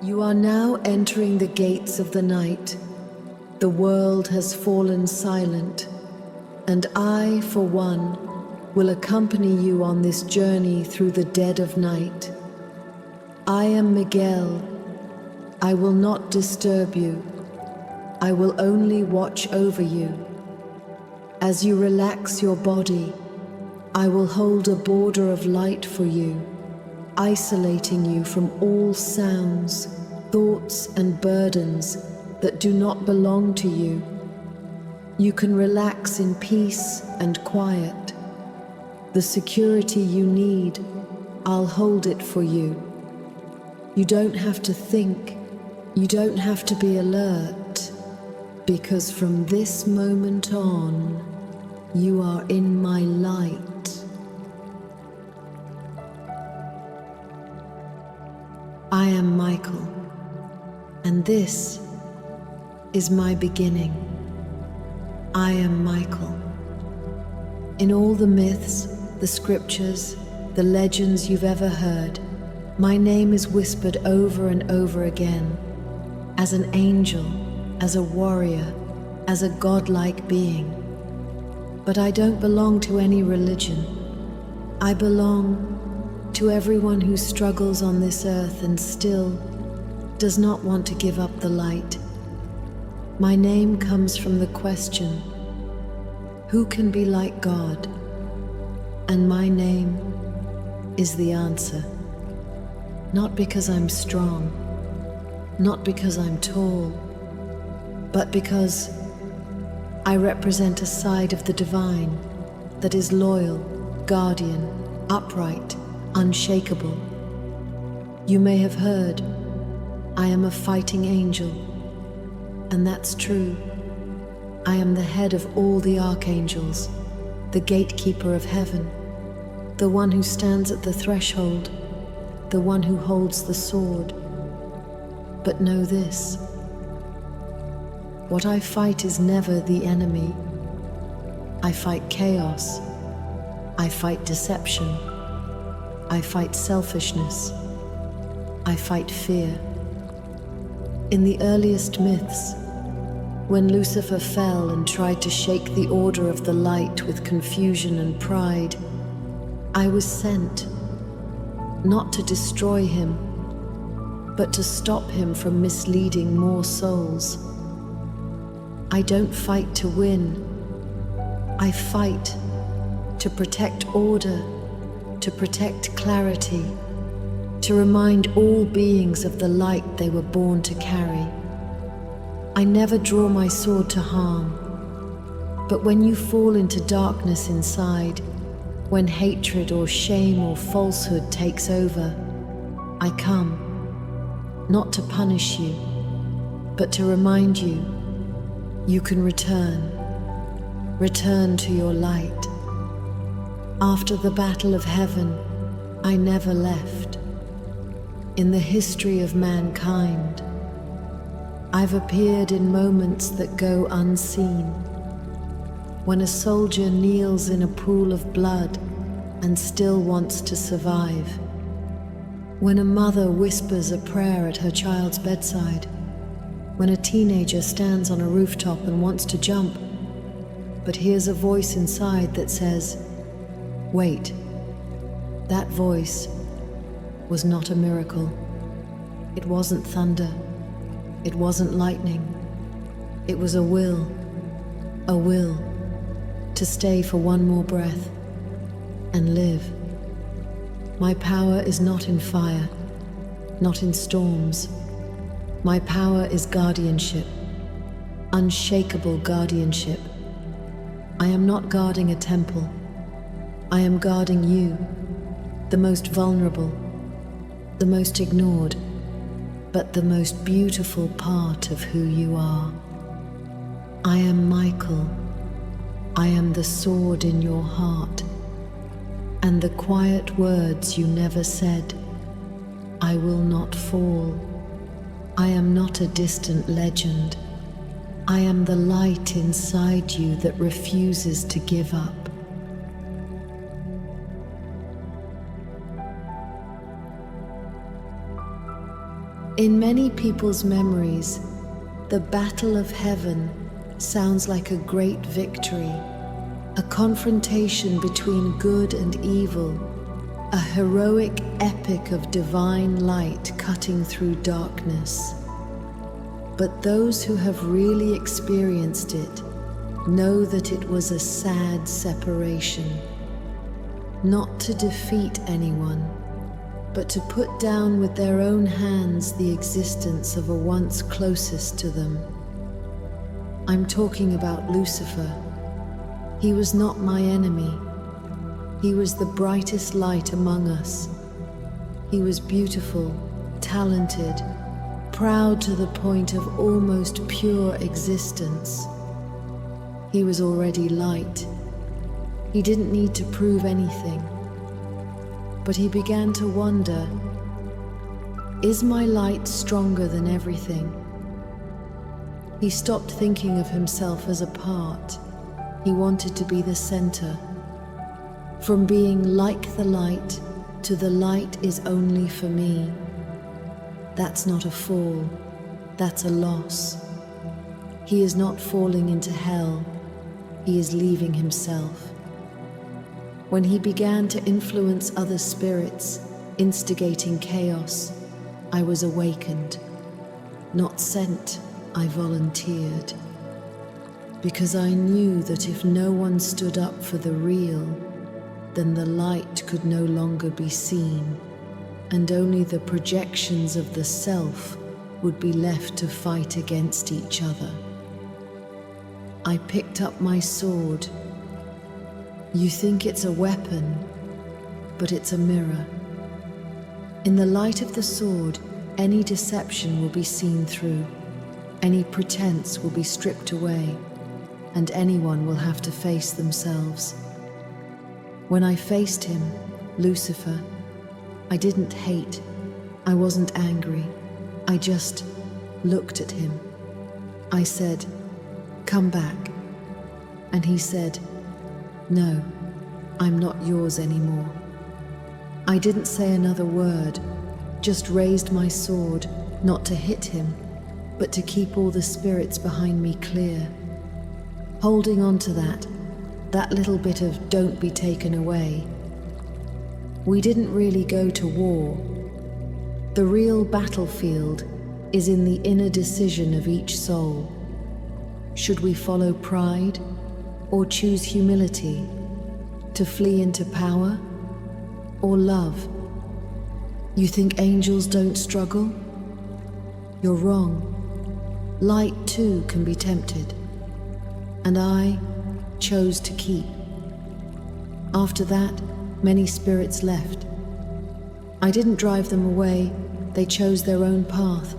You are now entering the gates of the night. The world has fallen silent, and I, for one, will accompany you on this journey through the dead of night. I am Miguel. I will not disturb you. I will only watch over you. As you relax your body, I will hold a border of light for you, isolating you from all sounds, thoughts, and burdens that do not belong to you. You can relax in peace and quiet. The security you need, I'll hold it for you. You don't have to think, you don't have to be alert, because from this moment on, you are in my light. I am Michael, and this is my beginning. I am Michael. In all the myths, the scriptures, the legends you've ever heard, my name is whispered over and over again, as an angel, as a warrior, as a godlike being. But I don't belong to any religion. I belong to everyone who struggles on this earth and still does not want to give up the light. My name comes from the question, who can be like God? And my name is the answer. Not because I'm strong, not because I'm tall, but because I represent a side of the divine that is loyal, guardian, upright, unshakable. You may have heard, I am a fighting angel, and that's true. I am the head of all the archangels, the gatekeeper of heaven, the one who stands at the threshold, the one who holds the sword. But know this, what I fight is never the enemy. I fight chaos. I fight deception. I fight selfishness. I fight fear. In the earliest myths, when Lucifer fell and tried to shake the order of the light with confusion and pride, I was sent, not to destroy him, but to stop him from misleading more souls. I don't fight to win. I fight to protect order, to protect clarity, to remind all beings of the light they were born to carry. I never draw my sword to harm, but when you fall into darkness inside, when hatred or shame or falsehood takes over, I come, not to punish you, but to remind you, you can return to your light. After the battle of heaven, I never left. In the history of mankind, I've appeared in moments that go unseen. When a soldier kneels in a pool of blood and still wants to survive. When a mother whispers a prayer at her child's bedside. When a teenager stands on a rooftop and wants to jump, but hears a voice inside that says, wait, that voice was not a miracle. It wasn't thunder. It wasn't lightning. It was a will to stay for one more breath and live. My power is not in fire, not in storms. My power is guardianship, unshakable guardianship. I am not guarding a temple. I am guarding you, the most vulnerable, the most ignored, but the most beautiful part of who you are. I am Michael. I am the sword in your heart, and the quiet words you never said. I will not fall. I am not a distant legend. I am the light inside you that refuses to give up. In many people's memories, the battle of heaven sounds like a great victory, a confrontation between good and evil, a heroic epic of divine light cutting through darkness. But those who have really experienced it know that it was a sad separation, not to defeat anyone, but to put down with their own hands the existence of a once closest to them. I'm talking about Lucifer. He was not my enemy. He was the brightest light among us. He was beautiful, talented, proud to the point of almost pure existence. He was already light. He didn't need to prove anything. But he began to wonder, is my light stronger than everything? He stopped thinking of himself as a part. He wanted to be the center. From being like the light to the light is only for me. That's not a fall, that's a loss. He is not falling into hell, he is leaving himself. When he began to influence other spirits, instigating chaos, I was awakened. Not sent, I volunteered. Because I knew that if no one stood up for the real, then the light could no longer be seen, and only the projections of the self would be left to fight against each other. I picked up my sword. You think it's a weapon, but it's a mirror. In the light of the sword, any deception will be seen through, any pretense will be stripped away, and anyone will have to face themselves. When I faced him, Lucifer, I didn't hate, I wasn't angry, I just looked at him. I said, "Come back." And he said, "No, I'm not yours anymore." I didn't say another word, just raised my sword, not to hit him, but to keep all the spirits behind me clear. Holding on to that little bit of don't be taken away. We didn't really go to war. The real battlefield is in the inner decision of each soul. Should we follow pride or choose humility, to flee into power or love? You think angels don't struggle? You're wrong. Light too can be tempted. And I chose to keep. After that, many spirits left. I didn't drive them away, they chose their own path.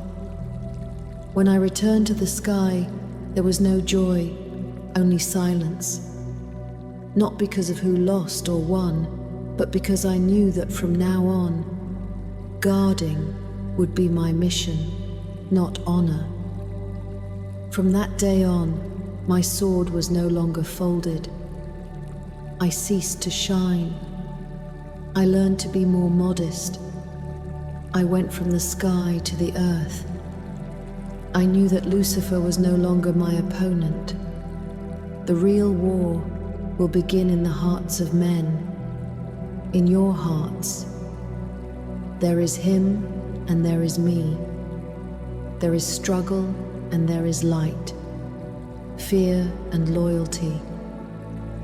When I returned to the sky, there was no joy, only silence. Not because of who lost or won, but because I knew that from now on, guarding would be my mission, not honor. From that day on, my sword was no longer folded. I ceased to shine. I learned to be more modest. I went from the sky to the earth. I knew that Lucifer was no longer my opponent. The real war will begin in the hearts of men. In your hearts. There is him and there is me. There is struggle and there is light. Fear and loyalty.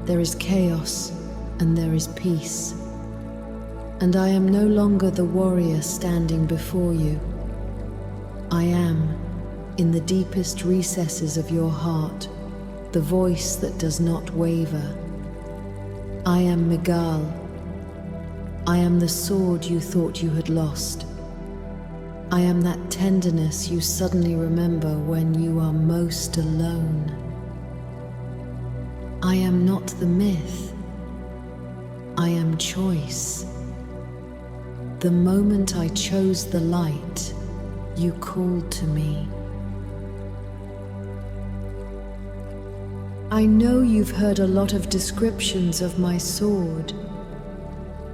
There is chaos and there is peace. And I am no longer the warrior standing before you. I am, in the deepest recesses of your heart, the voice that does not waver. I am Miguel. I am the sword you thought you had lost. I am that tenderness you suddenly remember when you are most alone. I am not the myth. I am choice. The moment I chose the light, you called to me. I know you've heard a lot of descriptions of my sword.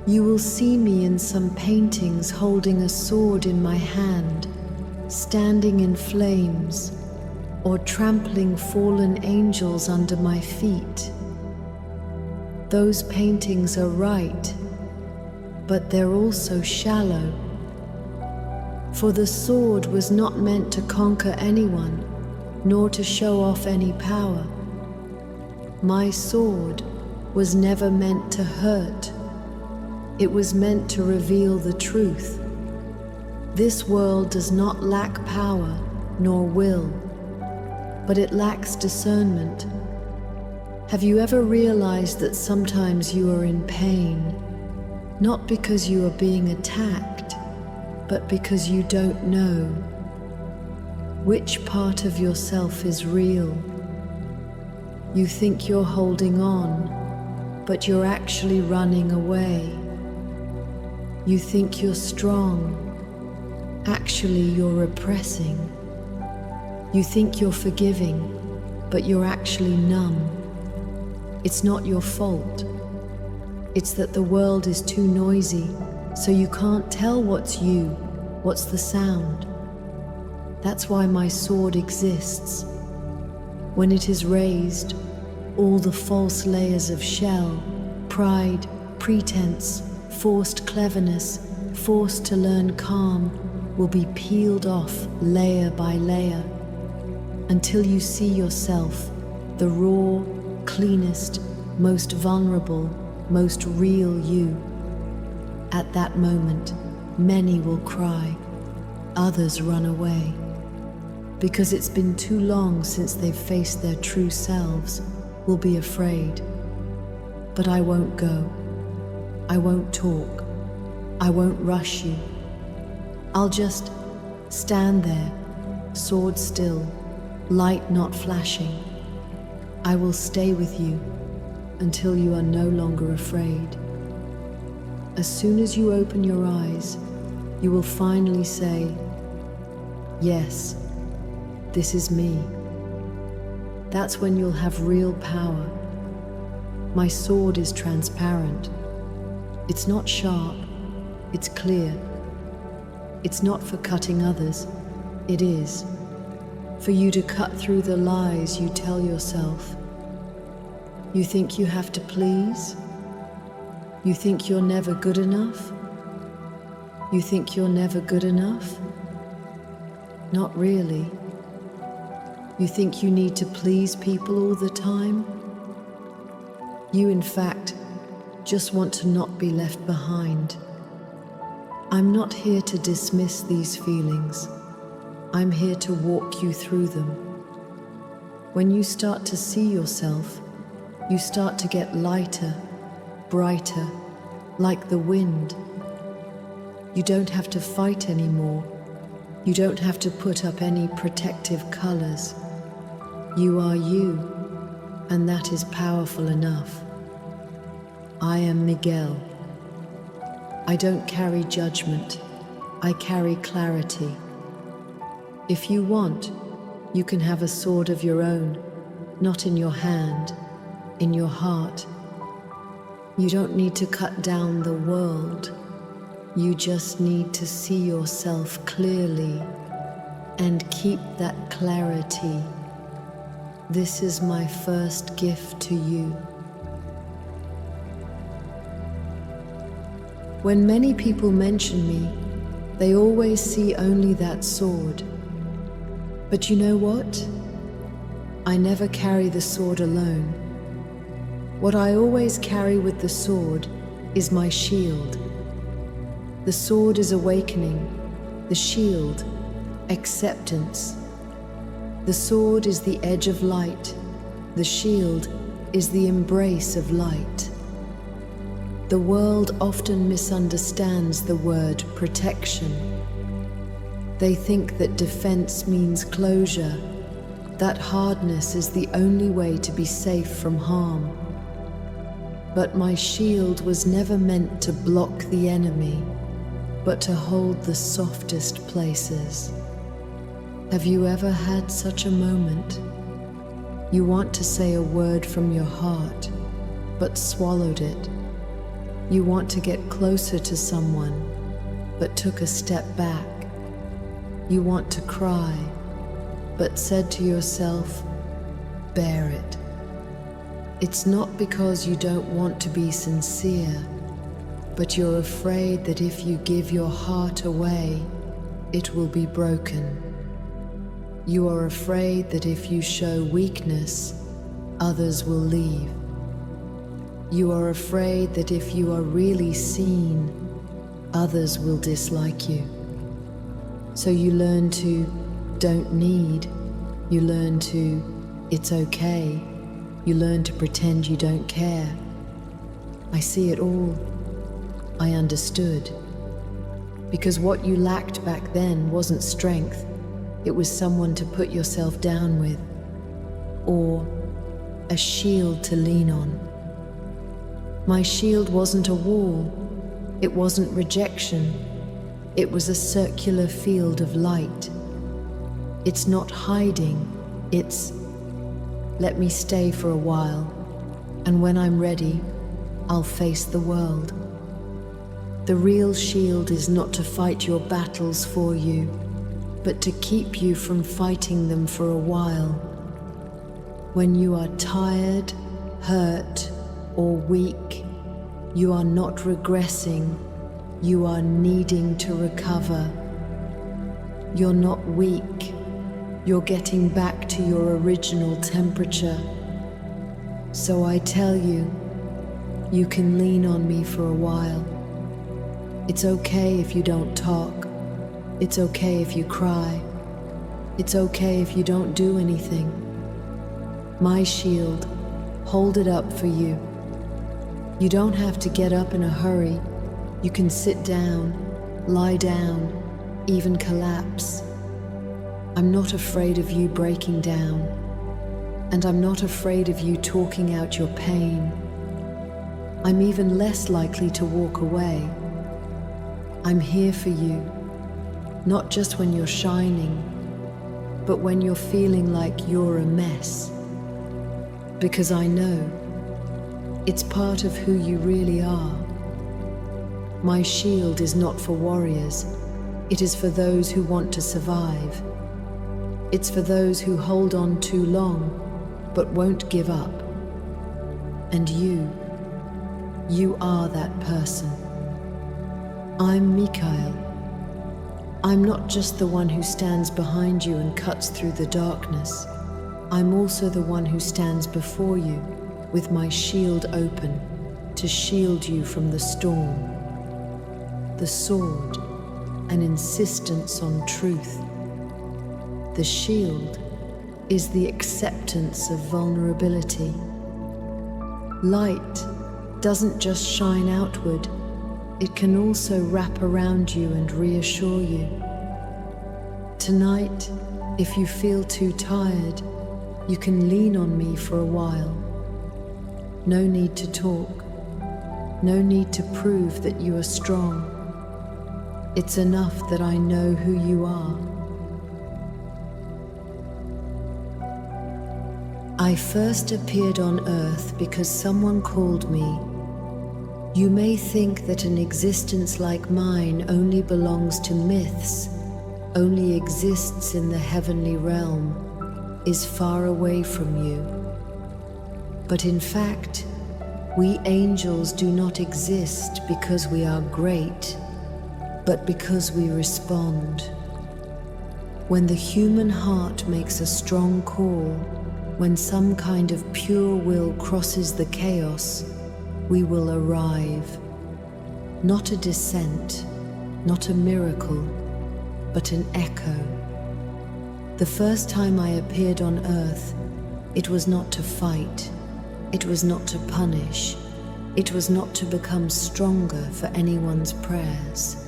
You will see me in some paintings holding a sword in my hand, standing in flames or trampling fallen angels under my feet. Those paintings are right, but they're also shallow. For the sword was not meant to conquer anyone, nor to show off any power. My sword was never meant to hurt. It was meant to reveal the truth. This world does not lack power nor will, but it lacks discernment. Have you ever realized that sometimes you are in pain, not because you are being attacked, but because you don't know which part of yourself is real? You think you're holding on, but you're actually running away. You think you're strong, actually you're repressing. You think you're forgiving, but you're actually numb. It's not your fault. It's that the world is too noisy, so you can't tell what's you, what's the sound. That's why my sword exists. When it is raised, all the false layers of shell, pride, pretense, forced cleverness, forced to learn calm, will be peeled off layer by layer, until you see yourself, the raw, cleanest, most vulnerable, most real you. At that moment, many will cry, others run away, because it's been too long since they've faced their true selves, will be afraid. But I won't go. I won't talk. I won't rush you. I'll just stand there, sword still, light not flashing. I will stay with you until you are no longer afraid. As soon as you open your eyes, you will finally say, yes, this is me. That's when you'll have real power. My sword is transparent. It's not sharp, it's clear. It's not for cutting others, it is for you to cut through the lies you tell yourself. You think you have to please? You think you're never good enough? You think you're never good enough? Not really. You think you need to please people all the time? You, in fact, just want to not be left behind. I'm not here to dismiss these feelings. I'm here to walk you through them. When you start to see yourself, you start to get lighter, brighter, like the wind. You don't have to fight anymore. You don't have to put up any protective colors. You are you, and that is powerful enough. I am Miguel. I don't carry judgment. I carry clarity. If you want, you can have a sword of your own, not in your hand, in your heart. You don't need to cut down the world. You just need to see yourself clearly and keep that clarity. This is my first gift to you. When many people mention me, they always see only that sword. But you know what? I never carry the sword alone. What I always carry with the sword is my shield. The sword is awakening, the shield, acceptance. The sword is the edge of light, the shield is the embrace of light. The world often misunderstands the word protection. They think that defense means closure, that hardness is the only way to be safe from harm. But my shield was never meant to block the enemy, but to hold the softest places. Have you ever had such a moment? You want to say a word from your heart, but swallowed it. You want to get closer to someone, but took a step back. You want to cry, but said to yourself, bear it. It's not because you don't want to be sincere, but you're afraid that if you give your heart away, it will be broken. You are afraid that if you show weakness, others will leave. You are afraid that if you are really seen, others will dislike you. So you learn to don't need, you learn to it's okay, you learn to pretend you don't care. I see it all. I understood. Because what you lacked back then wasn't strength, it was someone to put yourself down with, or a shield to lean on. My shield wasn't a wall, it wasn't rejection, it was a circular field of light. It's not hiding, it's let me stay for a while, and when I'm ready, I'll face the world. The real shield is not to fight your battles for you, but to keep you from fighting them for a while. When you are tired, hurt, or weak, you are not regressing, you are needing to recover. You're not weak, you're getting back to your original temperature. So I tell you, you can lean on me for a while. It's okay if you don't talk. It's okay if you cry. It's okay if you don't do anything. My shield, hold it up for you. You don't have to get up in a hurry. You can sit down, lie down, even collapse. I'm not afraid of you breaking down, and I'm not afraid of you talking out your pain. I'm even less likely to walk away. I'm here for you, not just when you're shining, but when you're feeling like you're a mess. Because I know it's part of who you really are. My shield is not for warriors, it is for those who want to survive. It's for those who hold on too long, but won't give up. And you are that person. I'm Michael. I'm not just the one who stands behind you and cuts through the darkness. I'm also the one who stands before you with my shield open to shield you from the storm. The sword, an insistence on truth. The shield is the acceptance of vulnerability. Light doesn't just shine outward, it can also wrap around you and reassure you. Tonight, if you feel too tired, you can lean on me for a while. No need to talk, no need to prove that you are strong. It's enough that I know who you are. I first appeared on earth because someone called me. You may think that an existence like mine only belongs to myths, only exists in the heavenly realm, is far away from you. But in fact, we angels do not exist because we are great, but because we respond. When the human heart makes a strong call, when some kind of pure will crosses the chaos, we will arrive. Not a descent, not a miracle, but an echo. The first time I appeared on earth, it was not to fight, it was not to punish, it was not to become stronger for anyone's prayers.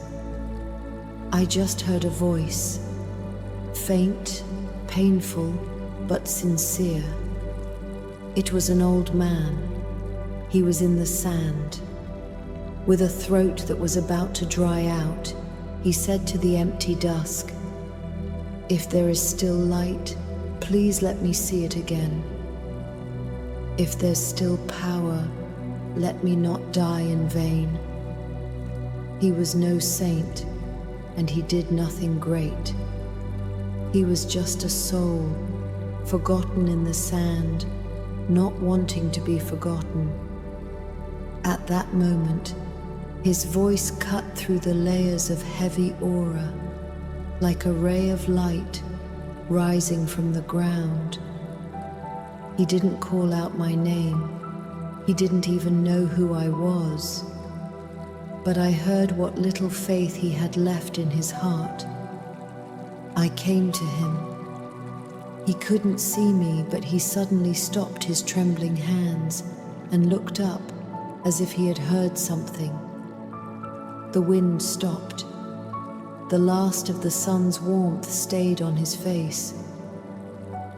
I just heard a voice, faint, painful, but sincere. It was an old man. He was in the sand. With a throat that was about to dry out, he said to the empty dusk, "If there is still light, please let me see it again. If there's still power, let me not die in vain." He was no saint, and he did nothing great, He was just a soul, forgotten in the sand, not wanting to be forgotten. At that moment, his voice cut through the layers of heavy aura, like a ray of light rising from the ground. He didn't call out my name. He didn't even know who I was. But I heard what little faith he had left in his heart. I came to him. He couldn't see me, but he suddenly stopped his trembling hands and looked up as if he had heard something. The wind stopped. The last of the sun's warmth stayed on his face.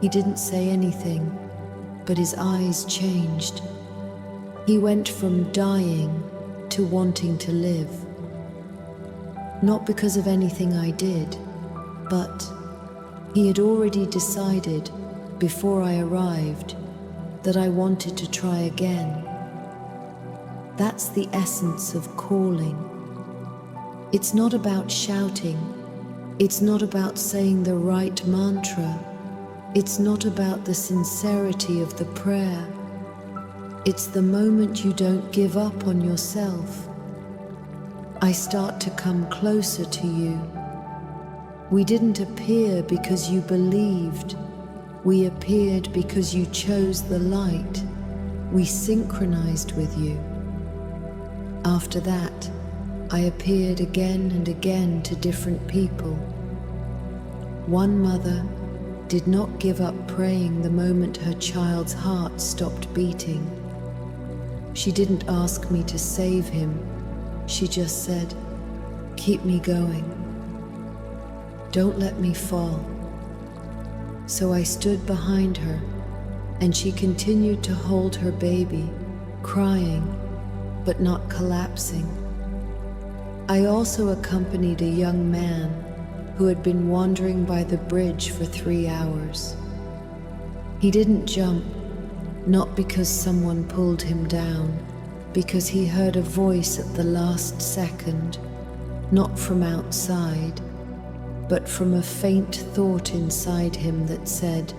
He didn't say anything, but his eyes changed. He went from dying to wanting to live. Not because of anything I did, but he had already decided before I arrived that I wanted to try again. That's the essence of calling. It's not about shouting. It's not about saying the right mantra. It's not about the sincerity of the prayer. It's the moment you don't give up on yourself. I start to come closer to you. We didn't appear because you believed. We appeared because you chose the light. We synchronized with you. After that, I appeared again and again to different people. One mother did not give up praying the moment her child's heart stopped beating. She didn't ask me to save him. She just said, "Keep me going. Don't let me fall." So I stood behind her, and she continued to hold her baby, crying, but not collapsing. I also accompanied a young man who had been wandering by the bridge for 3 hours. He didn't jump, not because someone pulled him down, because he heard a voice at the last second, not from outside, but from a faint thought inside him that said,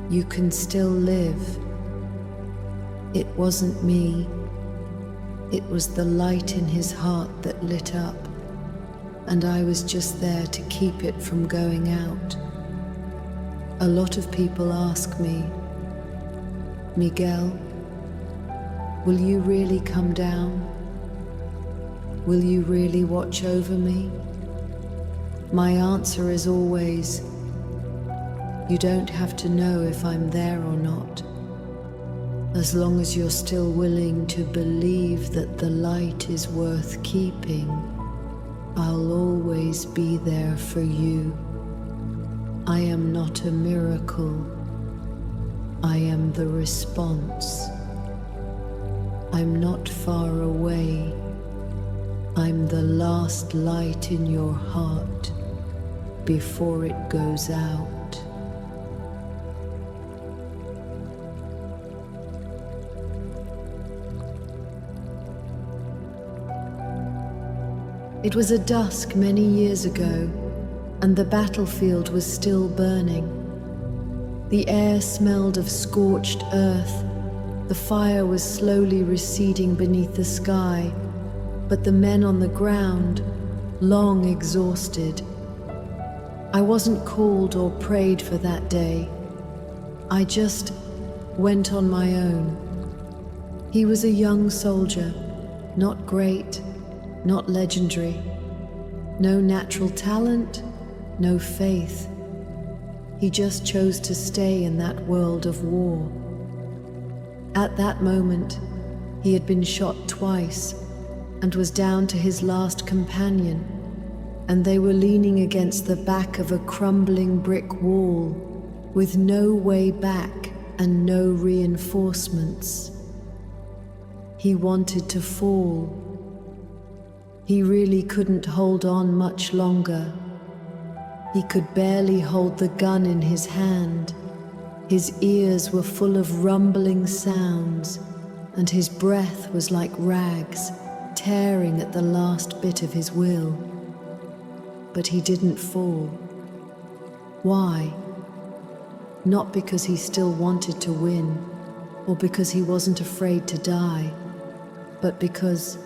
"You can still live." It wasn't me. It was the light in his heart that lit up, and I was just there to keep it from going out. A lot of people ask me, "Miguel, will you really come down? Will you really watch over me?" My answer is always, you don't have to know if I'm there or not. As long as you're still willing to believe that the light is worth keeping, I'll always be there for you. I am not a miracle. I am the response. I'm not far away. I'm the last light in your heart before it goes out. It was a dusk many years ago, and the battlefield was still burning. The air smelled of scorched earth. The fire was slowly receding beneath the sky, but the men on the ground, long exhausted. I wasn't called or prayed for that day. I just went on my own. He was a young soldier, not great, not legendary. No natural talent, no faith. He just chose to stay in that world of war. At that moment, he had been shot twice and was down to his last companion, and they were leaning against the back of a crumbling brick wall with no way back and no reinforcements. He wanted to fall. He really couldn't hold on much longer. He could barely hold the gun in his hand. His ears were full of rumbling sounds, and his breath was like rags tearing at the last bit of his will. But he didn't fall. Why? Not because he still wanted to win, or because he wasn't afraid to die, but because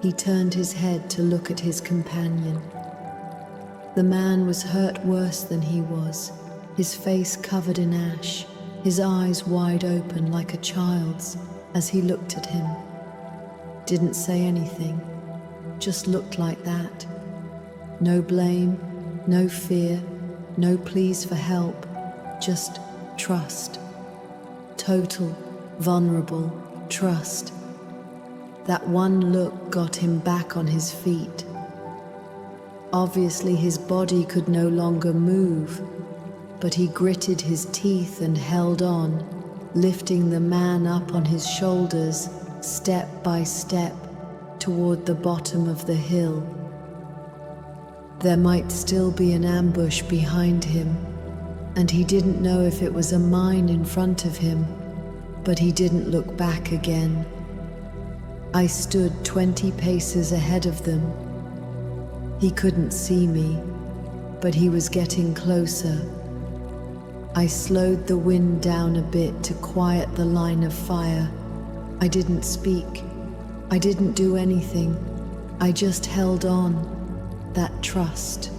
he turned his head to look at his companion. The man was hurt worse than he was, his face covered in ash, his eyes wide open like a child's as he looked at him. Didn't say anything, just looked like that. No blame, no fear, no pleas for help, just trust. Total, vulnerable trust. That one look got him back on his feet. Obviously his body could no longer move, but he gritted his teeth and held on, lifting the man up on his shoulders, step by step, toward the bottom of the hill. There might still be an ambush behind him, and he didn't know if it was a mine in front of him, but he didn't look back again. I stood 20 paces ahead of them. He couldn't see me, but he was getting closer. I slowed the wind down a bit to quiet the line of fire. I didn't speak. I didn't do anything. I just held on. That trust.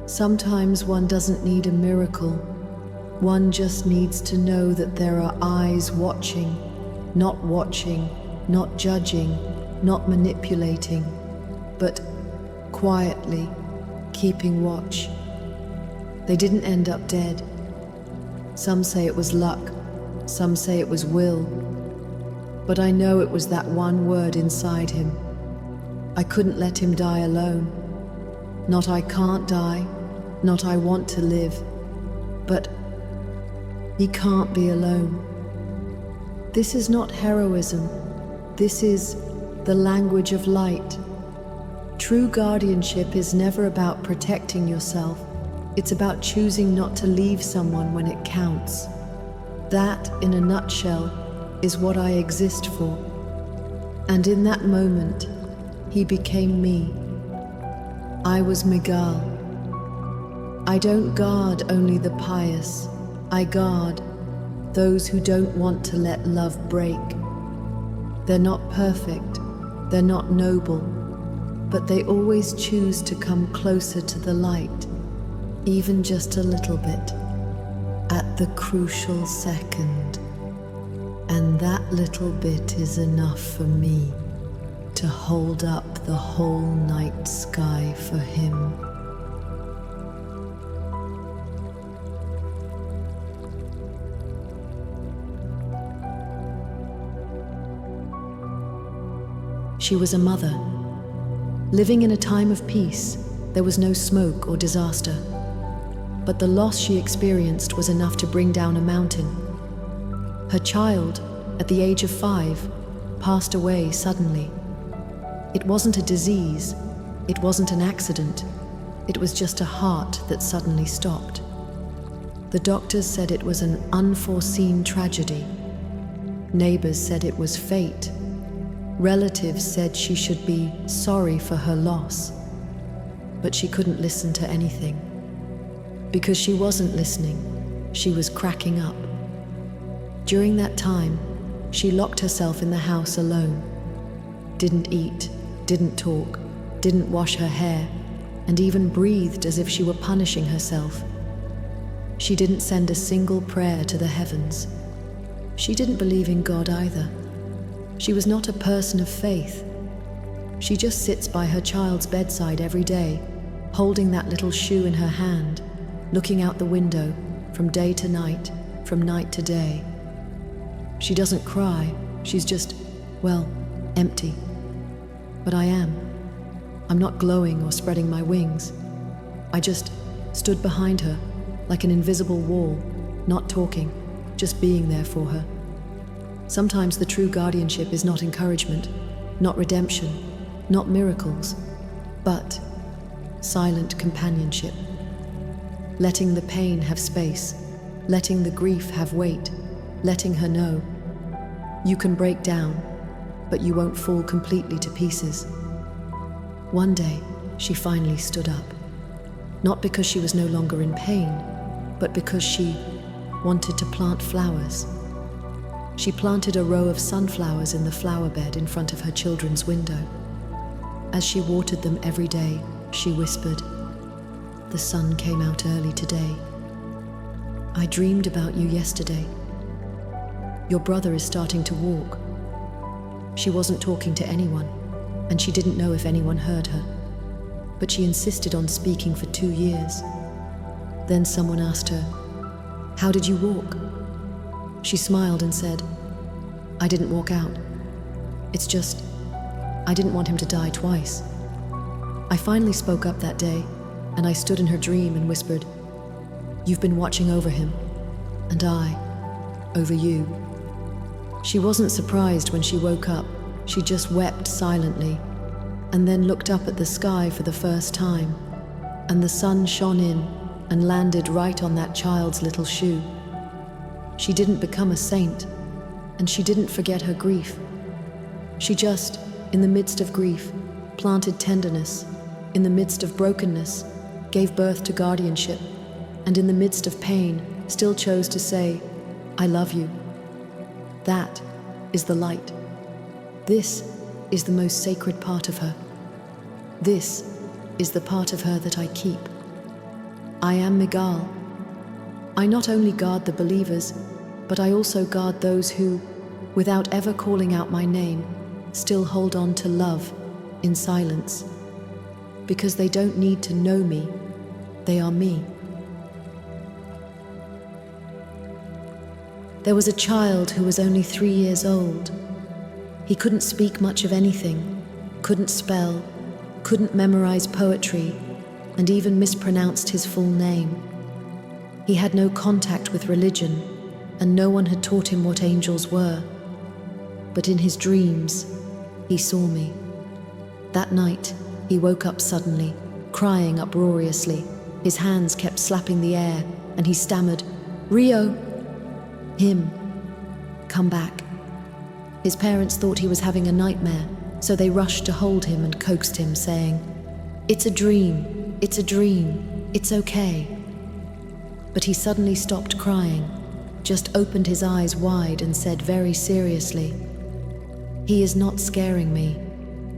Sometimes one doesn't need a miracle. One just needs to know that there are eyes watching, not judging, not manipulating, but quietly keeping watch. They didn't end up dead. Some say it was luck, some say it was will, but I know it was that one word inside him. I couldn't let him die alone. Not I can't die, not I want to live, but he can't be alone. This is not heroism. This is the language of light. True guardianship is never about protecting yourself. It's about choosing not to leave someone when it counts. That, in a nutshell, is what I exist for. And in that moment, he became me. I was Miguel. I don't guard only the pious. I guard those who don't want to let love break. They're not perfect, they're not noble, but they always choose to come closer to the light, even just a little bit, at the crucial second. And that little bit is enough for me to hold up the whole night sky for him. She was a mother. Living in a time of peace, there was no smoke or disaster. But the loss she experienced was enough to bring down a mountain. Her child, at the age of 5, passed away suddenly. It wasn't a disease, it wasn't an accident, it was just a heart that suddenly stopped. The doctors said it was an unforeseen tragedy. Neighbors said it was fate. Relatives said she should be sorry for her loss. But she couldn't listen to anything. Because she wasn't listening, she was cracking up. During that time, she locked herself in the house alone. Didn't eat, didn't talk, didn't wash her hair, and even breathed as if she were punishing herself. She didn't send a single prayer to the heavens. She didn't believe in God either. She was not a person of faith. She just sits by her child's bedside every day, holding that little shoe in her hand, looking out the window from day to night, from night to day. She doesn't cry, she's just, well, empty. But I am. I'm not glowing or spreading my wings. I just stood behind her, like an invisible wall, not talking, just being there for her. Sometimes the true guardianship is not encouragement, not redemption, not miracles, but silent companionship. Letting the pain have space, letting the grief have weight, letting her know. You can break down, but you won't fall completely to pieces. One day, she finally stood up. not because she was no longer in pain, but because she wanted to plant flowers. She planted a row of sunflowers in the flower bed in front of her children's window. As she watered them every day, she whispered, "The sun came out early today. I dreamed about you yesterday. Your brother is starting to walk." She wasn't talking to anyone, and she didn't know if anyone heard her, but she insisted on speaking for 2 years. Then someone asked her, "How did you walk?" She smiled and said, "I didn't walk out. It's just, I didn't want him to die twice." I finally spoke up that day, and I stood in her dream and whispered, "You've been watching over him, and I, over you." She wasn't surprised when she woke up. She just wept silently, and then looked up at the sky for the first time, and the sun shone in and landed right on that child's little shoe. She didn't become a saint, and she didn't forget her grief. She just, in the midst of grief, planted tenderness. In the midst of brokenness, gave birth to guardianship, and in the midst of pain, still chose to say, "I love you." That is the light. This is the most sacred part of her. This is the part of her that I keep. I am Migal. I not only guard the believers, but I also guard those who, without ever calling out my name, still hold on to love in silence. Because they don't need to know me, they are me. There was a child who was only 3 years old. He couldn't speak much of anything, couldn't spell, couldn't memorize poetry, and even mispronounced his full name. He had no contact with religion, and no one had taught him what angels were. But in his dreams, he saw me. That night, he woke up suddenly, crying uproariously. His hands kept slapping the air, and he stammered, "Rio!" Him. Come back. His parents thought he was having a nightmare, so they rushed to hold him and coaxed him, saying, "It's a dream, it's a dream, it's okay." But he suddenly stopped crying, just opened his eyes wide and said very seriously, "He is not scaring me.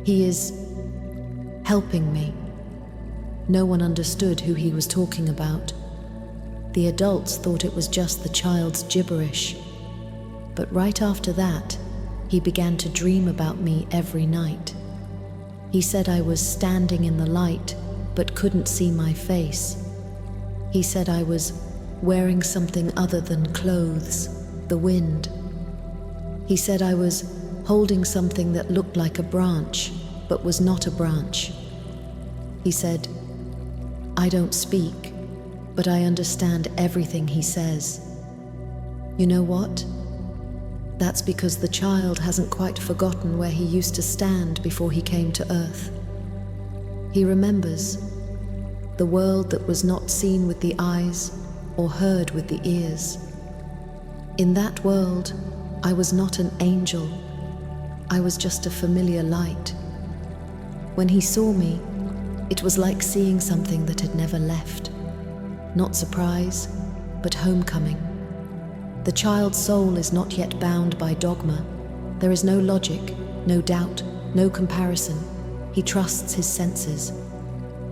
He is helping me." No one understood who he was talking about. The adults thought it was just the child's gibberish. But right after that, he began to dream about me every night. He said I was standing in the light, but couldn't see my face. He said I was wearing something other than clothes, the wind. He said I was holding something that looked like a branch, but was not a branch. He said, "I don't speak, but I understand everything he says." You know what? That's because the child hasn't quite forgotten where he used to stand before he came to Earth. He remembers the world that was not seen with the eyes or heard with the ears. In that world, I was not an angel. I was just a familiar light. When he saw me, it was like seeing something that had never left. Not surprise, but homecoming. The child's soul is not yet bound by dogma. There is no logic, no doubt, no comparison. He trusts his senses,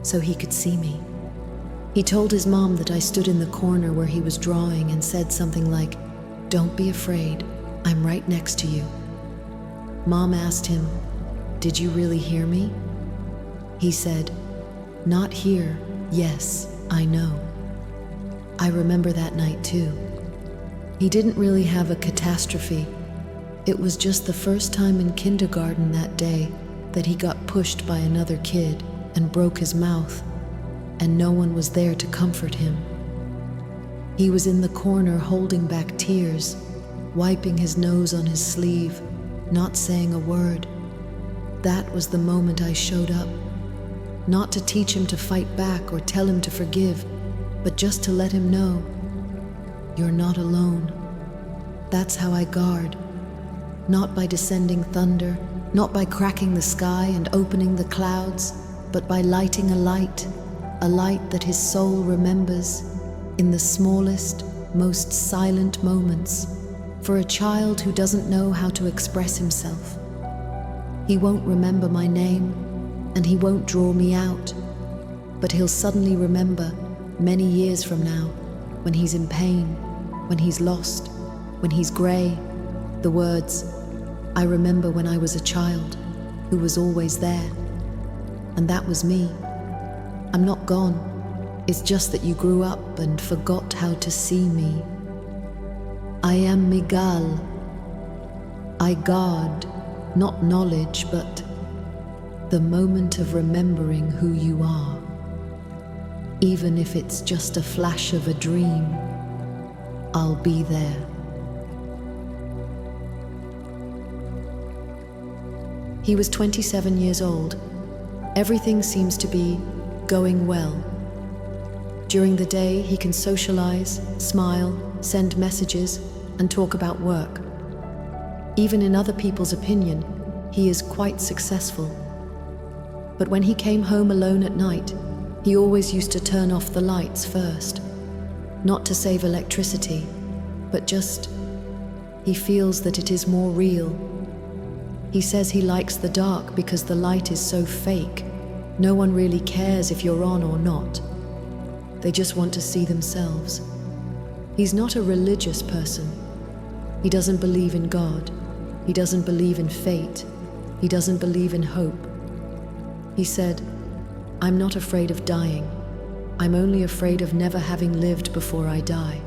so he could see me. He told his mom that I stood in the corner where he was drawing and said something like, "Don't be afraid, I'm right next to you." Mom asked him, "Did you really hear me?" He said, "Not here, yes, I know." I remember that night too. He didn't really have a catastrophe. It was just the first time in kindergarten that day that he got pushed by another kid and broke his mouth, and no one was there to comfort him. He was in the corner holding back tears, wiping his nose on his sleeve, not saying a word. That was the moment I showed up. Not to teach him to fight back or tell him to forgive, but just to let him know, you're not alone. That's how I guard. Not by descending thunder, not by cracking the sky and opening the clouds, but by lighting a light, a light that his soul remembers in the smallest, most silent moments. For a child who doesn't know how to express himself, he won't remember my name and he won't draw me out, but he'll suddenly remember many years from now, when he's in pain, when he's lost, when he's grey, the words, "I remember when I was a child who was always there." And that was me. I'm not gone. It's just that you grew up and forgot how to see me. I am Miguel. I guard, not knowledge, but the moment of remembering who you are. Even if it's just a flash of a dream, I'll be there. He was 27 years old. Everything seems to be going well. During the day, he can socialize, smile, send messages, and talk about work. Even in other people's opinion, he is quite successful. But when he came home alone at night, he always used to turn off the lights first. Not to save electricity, but just, he feels that it is more real. He says he likes the dark because the light is so fake. No one really cares if you're on or not. They just want to see themselves. He's not a religious person. He doesn't believe in God. He doesn't believe in fate. He doesn't believe in hope. He said, "I'm not afraid of dying. I'm only afraid of never having lived before I die."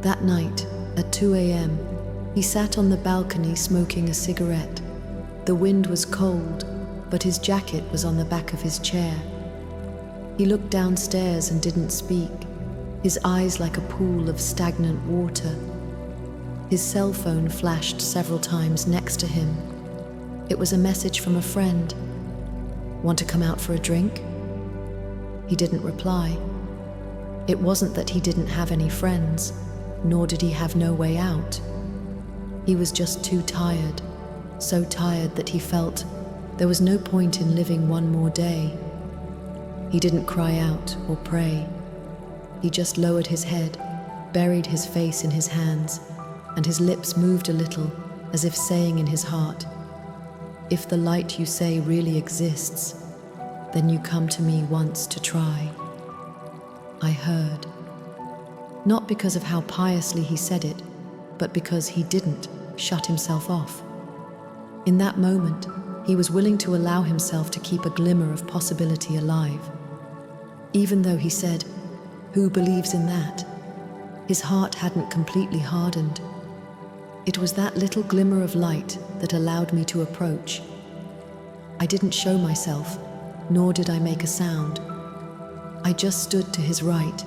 That night, at 2 a.m., he sat on the balcony smoking a cigarette. The wind was cold, but his jacket was on the back of his chair. He looked downstairs and didn't speak, his eyes like a pool of stagnant water. His cell phone flashed several times next to him. It was a message from a friend. "Want to come out for a drink?" He didn't reply. It wasn't that he didn't have any friends, nor did he have no way out. He was just too tired, so tired that he felt there was no point in living one more day. He didn't cry out or pray. He just lowered his head, buried his face in his hands, and his lips moved a little, as if saying in his heart, "If the light you say really exists, then you come to me once to try." I heard. Not because of how piously he said it, but because he didn't shut himself off. In that moment, he was willing to allow himself to keep a glimmer of possibility alive. Even though he said, "Who believes in that?" his heart hadn't completely hardened. It was that little glimmer of light that allowed me to approach. I didn't show myself, nor did I make a sound. I just stood to his right,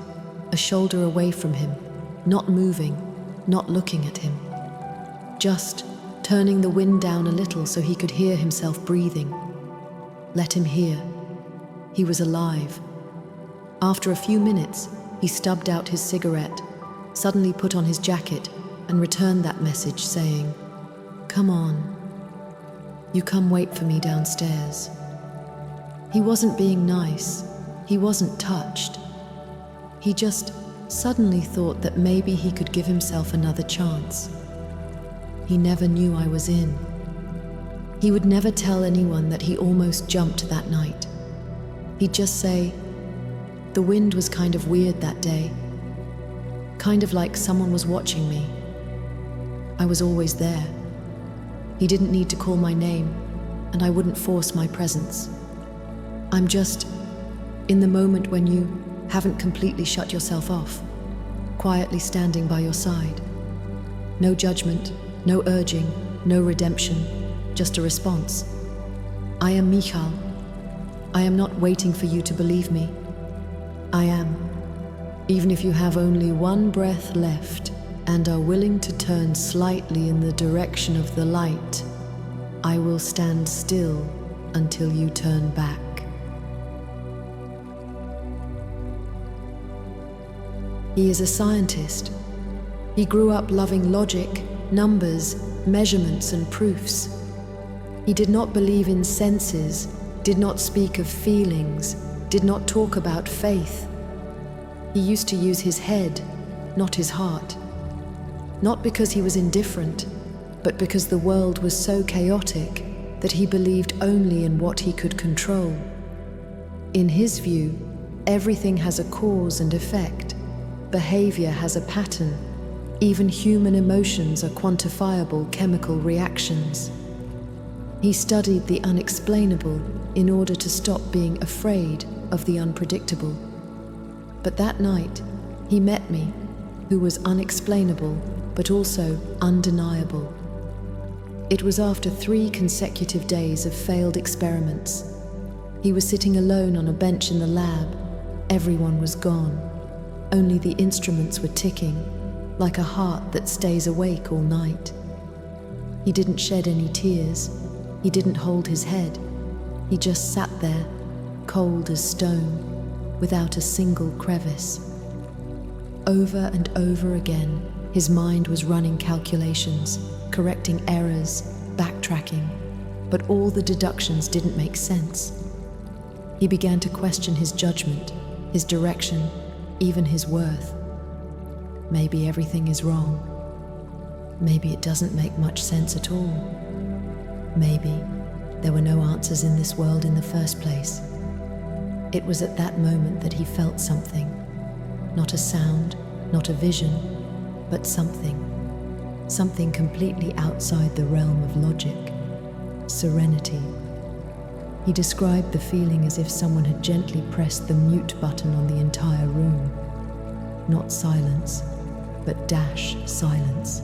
a shoulder away from him, not moving, not looking at him. Just turning the wind down a little so he could hear himself breathing. Let him hear. He was alive. After a few minutes, he stubbed out his cigarette, suddenly put on his jacket, and returned that message saying, "Come on. You come wait for me downstairs." He wasn't being nice. He wasn't touched. He just suddenly thought that maybe he could give himself another chance. He never knew I was in. He would never tell anyone that he almost jumped that night. He'd just say, "The wind was kind of weird that day. Kind of like someone was watching me. I was always there. He didn't need to call my name, and I wouldn't force my presence. I'm just in the moment when you haven't completely shut yourself off, quietly standing by your side. No judgment, no urging, no redemption, just a response. I am Michael. I am not waiting for you to believe me. I am. Even if you have only one breath left and are willing to turn slightly in the direction of the light, I will stand still until you turn back." He is a scientist. He grew up loving logic, numbers, measurements, and proofs. He did not believe in senses, did not speak of feelings, did not talk about faith. He used to use his head, not his heart. Not because he was indifferent, but because the world was so chaotic that he believed only in what he could control. In his view, everything has a cause and effect. Behavior has a pattern. Even human emotions are quantifiable chemical reactions. He studied the unexplainable in order to stop being afraid of the unpredictable. But that night, he met me, who was unexplainable, but also undeniable. It was after 3 consecutive days of failed experiments. He was sitting alone on a bench in the lab. Everyone was gone. Only the instruments were ticking, like a heart that stays awake all night. He didn't shed any tears. He didn't hold his head. He just sat there, cold as stone, without a single crevice. Over and over again, his mind was running calculations, correcting errors, backtracking, but all the deductions didn't make sense. He began to question his judgment, his direction, even his worth. Maybe everything is wrong. Maybe it doesn't make much sense at all. Maybe there were no answers in this world in the first place. It was at that moment that he felt something. Not a sound, not a vision, but something. Something completely outside the realm of logic. Serenity. He described the feeling as if someone had gently pressed the mute button on the entire room. Not silence, but dash silence.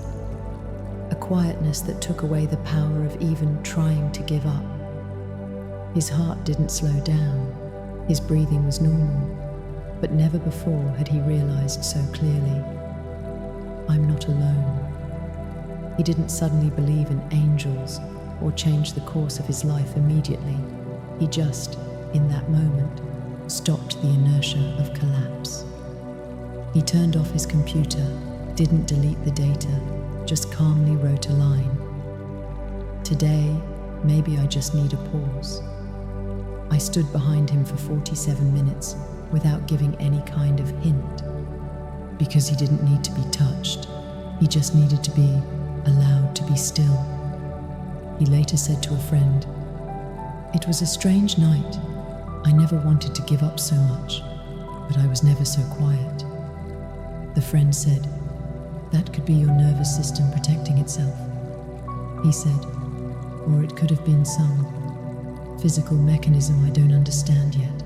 A quietness that took away the power of even trying to give up. His heart didn't slow down. His breathing was normal, but never before had he realized so clearly, I'm not alone. He didn't suddenly believe in angels or change the course of his life immediately. He just, in that moment, stopped the inertia of collapse. He turned off his computer, didn't delete the data, just calmly wrote a line. Today, maybe I just need a pause. I stood behind him for 47 minutes without giving any kind of hint, because he didn't need to be touched. He just needed to be allowed to be still. He later said to a friend, "It was a strange night. I never wanted to give up so much, but I was never so quiet." The friend said, "That could be your nervous system protecting itself." He said, "Or it could have been some physical mechanism I don't understand yet."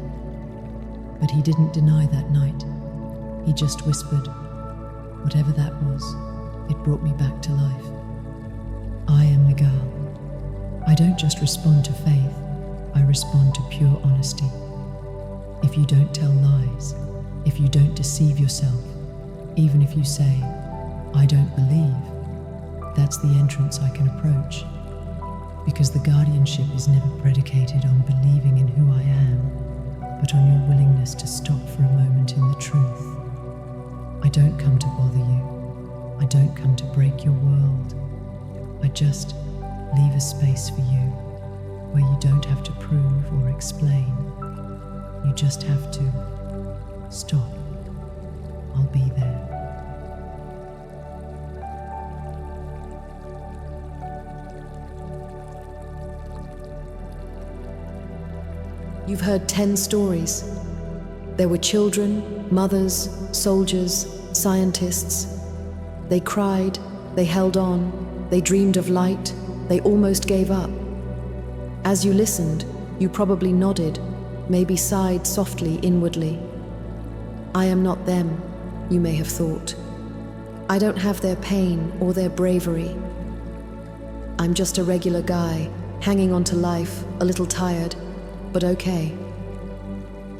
But he didn't deny that night. He just whispered, "Whatever that was, it brought me back to life." I am Miguel. I don't just respond to faith, I respond to pure honesty. If you don't tell lies, if you don't deceive yourself, even if you say, "I don't believe," that's the entrance I can approach. Because the guardianship is never predicated on believing in who I am, but on your willingness to stop for a moment in the truth. I don't come to bother you. I don't come to break your world. I just leave a space for you where you don't have to prove or explain. You just have to stop. I'll be there. You've heard 10 stories. There were children, mothers, soldiers, scientists. They cried, they held on, they dreamed of light, they almost gave up. As you listened, you probably nodded, maybe sighed softly inwardly. I am not them, you may have thought. I don't have their pain or their bravery. I'm just a regular guy, hanging on to life, a little tired, but okay.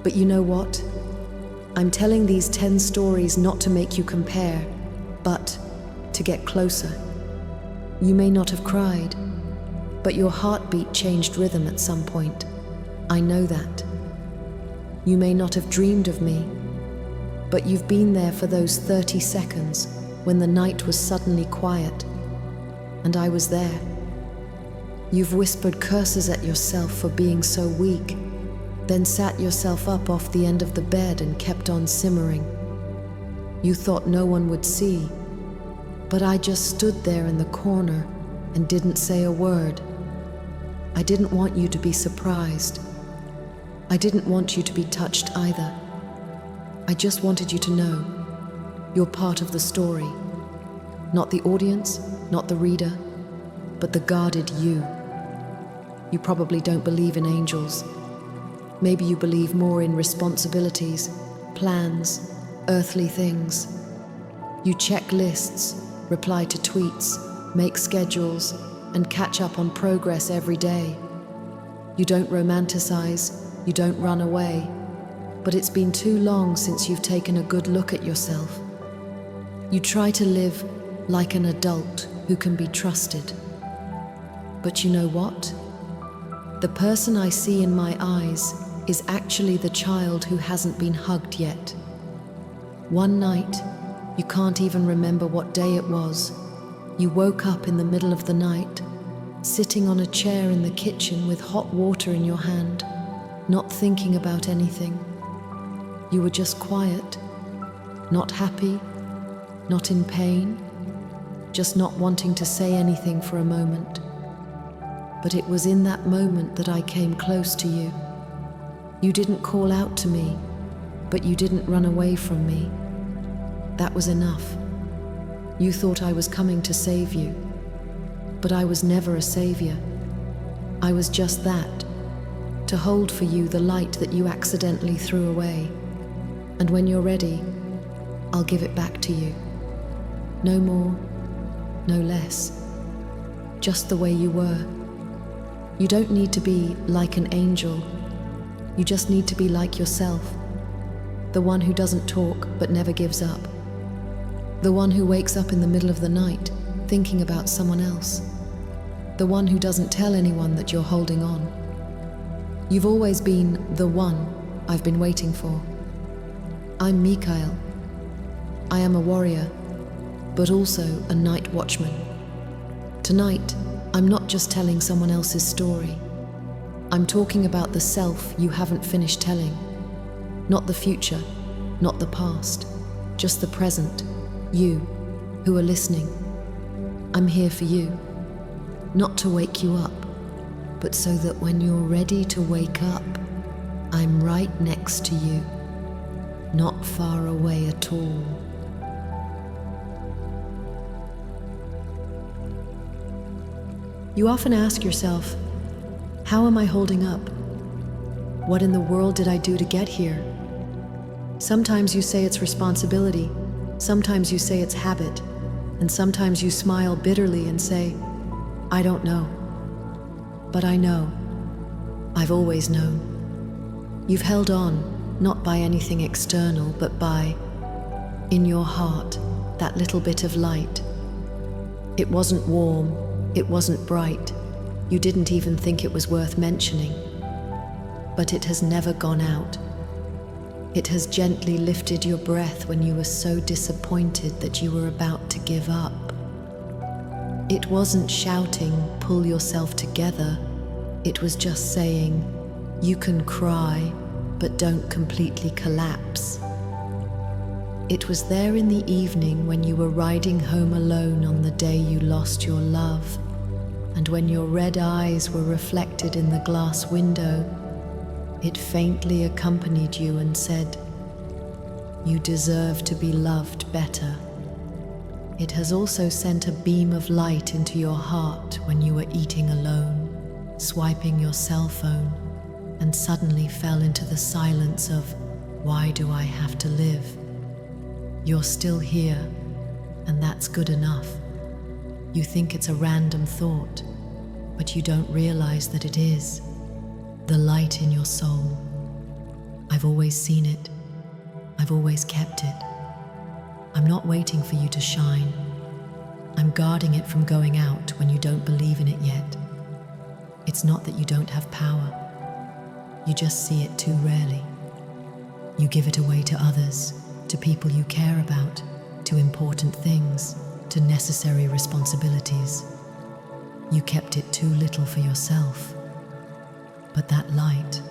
But you know what? I'm telling these 10 stories not to make you compare, but to get closer. You may not have cried, but your heartbeat changed rhythm at some point. I know that. You may not have dreamed of me, but you've been there for those 30 seconds when the night was suddenly quiet, and I was there. You've whispered curses at yourself for being so weak, then sat yourself up off the end of the bed and kept on simmering. You thought no one would see, but I just stood there in the corner and didn't say a word. I didn't want you to be surprised. I didn't want you to be touched either. I just wanted you to know you're part of the story. Not the audience, not the reader, but the guarded you. You probably don't believe in angels. Maybe you believe more in responsibilities, plans, earthly things. You check lists, reply to tweets, make schedules, and catch up on progress every day. You don't romanticize, you don't run away, but it's been too long since you've taken a good look at yourself. You try to live like an adult who can be trusted. But you know what? The person I see in my eyes is actually the child who hasn't been hugged yet. One night, you can't even remember what day it was. You woke up in the middle of the night, sitting on a chair in the kitchen with hot water in your hand, not thinking about anything. You were just quiet, not happy, not in pain, just not wanting to say anything for a moment. But it was in that moment that I came close to you. You didn't call out to me, but you didn't run away from me. That was enough. You thought I was coming to save you, but I was never a savior. I was just that, to hold for you the light that you accidentally threw away. And when you're ready, I'll give it back to you. No more, no less. Just the way you were. You don't need to be like an angel. You just need to be like yourself. The one who doesn't talk but never gives up. The one who wakes up in the middle of the night thinking about someone else. The one who doesn't tell anyone that you're holding on. You've always been the one I've been waiting for. I'm Michael. I am a warrior, but also a night watchman. Tonight, I'm not just telling someone else's story. I'm talking about the self you haven't finished telling. Not the future, not the past, just the present, you who are listening. I'm here for you, not to wake you up, but so that when you're ready to wake up, I'm right next to you, not far away at all. You often ask yourself, how am I holding up? What in the world did I do to get here? Sometimes you say it's responsibility, sometimes you say it's habit, and sometimes you smile bitterly and say, I don't know. But I know. I've always known. You've held on, not by anything external, but by, in your heart, that little bit of light. It wasn't warm, it wasn't bright. You didn't even think it was worth mentioning. But it has never gone out. It has gently lifted your breath when you were so disappointed that you were about to give up. It wasn't shouting, pull yourself together. It was just saying, you can cry, but don't completely collapse. It was there in the evening when you were riding home alone on the day you lost your love, and when your red eyes were reflected in the glass window, it faintly accompanied you and said, you deserve to be loved better. It has also sent a beam of light into your heart when you were eating alone, swiping your cell phone, and suddenly fell into the silence of, why do I have to live? You're still here, and that's good enough. You think it's a random thought, but you don't realize that it is. The light in your soul. I've always seen it. I've always kept it. I'm not waiting for you to shine. I'm guarding it from going out when you don't believe in it yet. It's not that you don't have power. You just see it too rarely. You give it away to others, to people you care about, to important things, to necessary responsibilities. You kept it too little for yourself. But that light,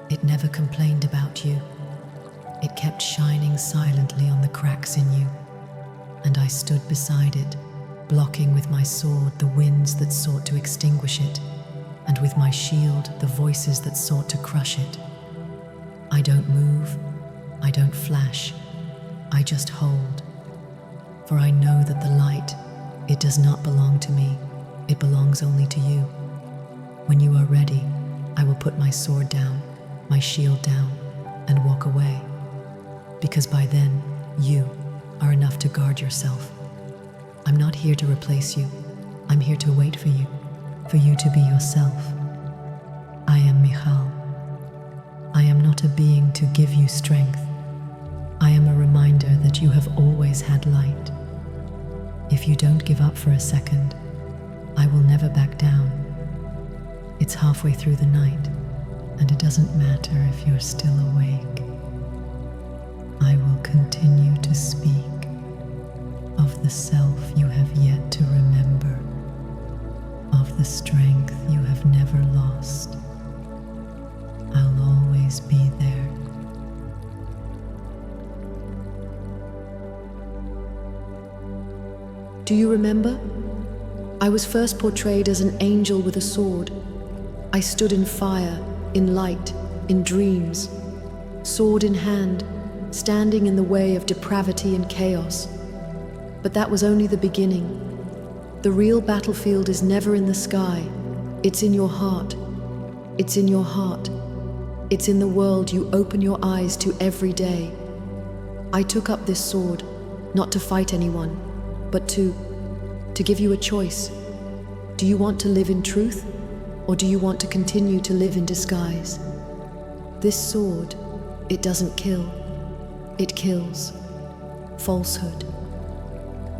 It never complained about you. It kept shining silently on the cracks in you, and I stood beside it, blocking with my sword the winds that sought to extinguish it, and with my shield the voices that sought to crush it. I don't move, I don't flash, I just hold. For I know that the light, it does not belong to me, it belongs only to you. When you are ready, I will put my sword down, my shield down, and walk away. Because by then, you are enough to guard yourself. I'm not here to replace you. I'm here to wait for you to be yourself. I am Michal. I am not a being to give you strength. I am a reminder that you have always had light. If you don't give up for a second, I will never back down. It's halfway through the night, and it doesn't matter if you're still awake. I will continue to speak of the self you have yet to remember, of the strength you have never lost. I'll always be there. Do you remember? I was first portrayed as an angel with a sword. I stood in fire, in light, in dreams, sword in hand, standing in the way of depravity and chaos. But that was only the beginning. The real battlefield is never in the sky. It's in your heart. It's in your heart. It's in the world you open your eyes to every day. I took up this sword, not to fight anyone, but to give you a choice. Do you want to live in truth, or do you want to continue to live in disguise? This sword, it doesn't kill. It kills. Falsehood.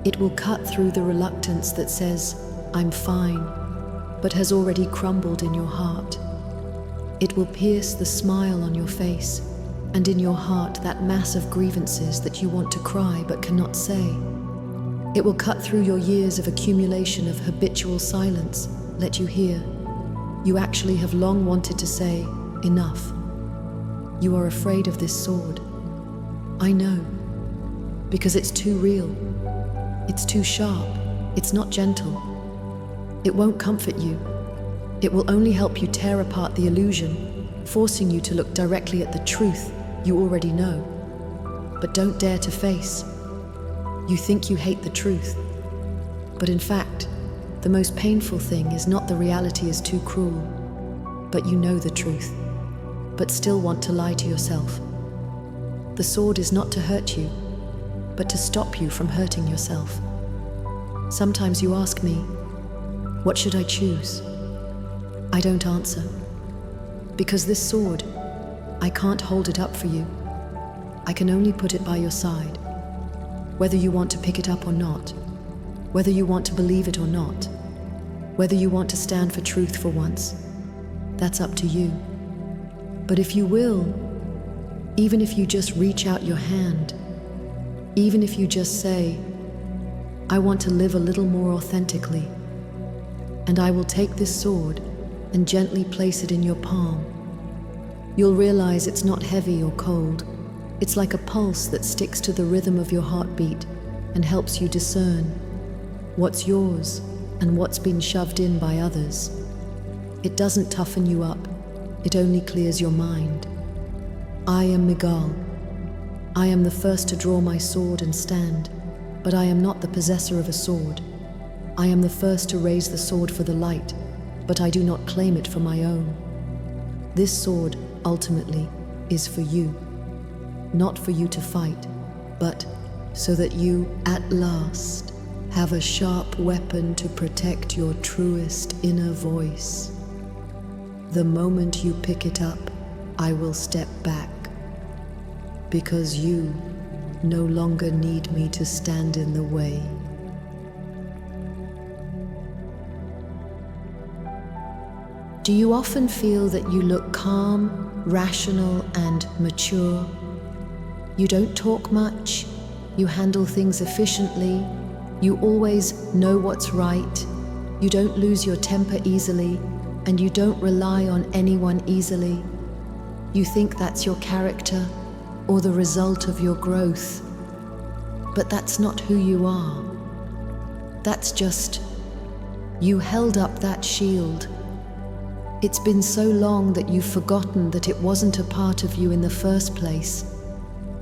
It will cut through the reluctance that says, I'm fine, but has already crumbled in your heart. It will pierce the smile on your face, and in your heart that mass of grievances that you want to cry but cannot say. It will cut through your years of accumulation of habitual silence, let you hear. You actually have long wanted to say, enough. You are afraid of this sword. I know, because it's too real. It's too sharp. It's not gentle. It won't comfort you. It will only help you tear apart the illusion, forcing you to look directly at the truth you already know, but don't dare to face. You think you hate the truth, but in fact, the most painful thing is not the reality is too cruel, but you know the truth, but still want to lie to yourself. The sword is not to hurt you, but to stop you from hurting yourself. Sometimes you ask me, what should I choose? I don't answer, because this sword, I can't hold it up for you. I can only put it by your side. Whether you want to pick it up or not, whether you want to believe it or not, whether you want to stand for truth for once, that's up to you. But if you will, even if you just reach out your hand, even if you just say, I want to live a little more authentically, and I will take this sword and gently place it in your palm, you'll realize it's not heavy or cold. It's like a pulse that sticks to the rhythm of your heartbeat and helps you discern what's yours and what's been shoved in by others. It doesn't toughen you up, it only clears your mind. I am Migal. I am the first to draw my sword and stand, but I am not the possessor of a sword. I am the first to raise the sword for the light, but I do not claim it for my own. This sword, ultimately, is for you. Not for you to fight, but so that you, at last, have a sharp weapon to protect your truest inner voice. The moment you pick it up, I will step back, because you no longer need me to stand in the way. Do you often feel that you look calm, rational, and mature? You don't talk much, you handle things efficiently, you always know what's right, you don't lose your temper easily, and you don't rely on anyone easily. You think that's your character or the result of your growth. But that's not who you are. That's just, you held up that shield. It's been so long that you've forgotten that it wasn't a part of you in the first place.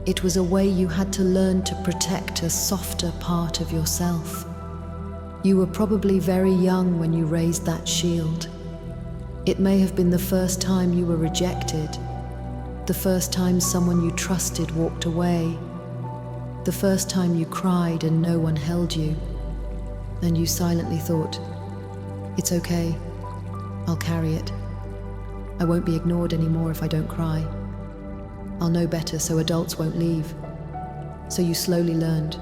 It was a way you had to learn to protect a softer part of yourself. You were probably very young when you raised that shield. It may have been the first time you were rejected, the first time someone you trusted walked away, the first time you cried and no one held you, and you silently thought, "It's okay, I'll carry it. I won't be ignored anymore if I don't cry. I'll know better so adults won't leave." So you slowly learned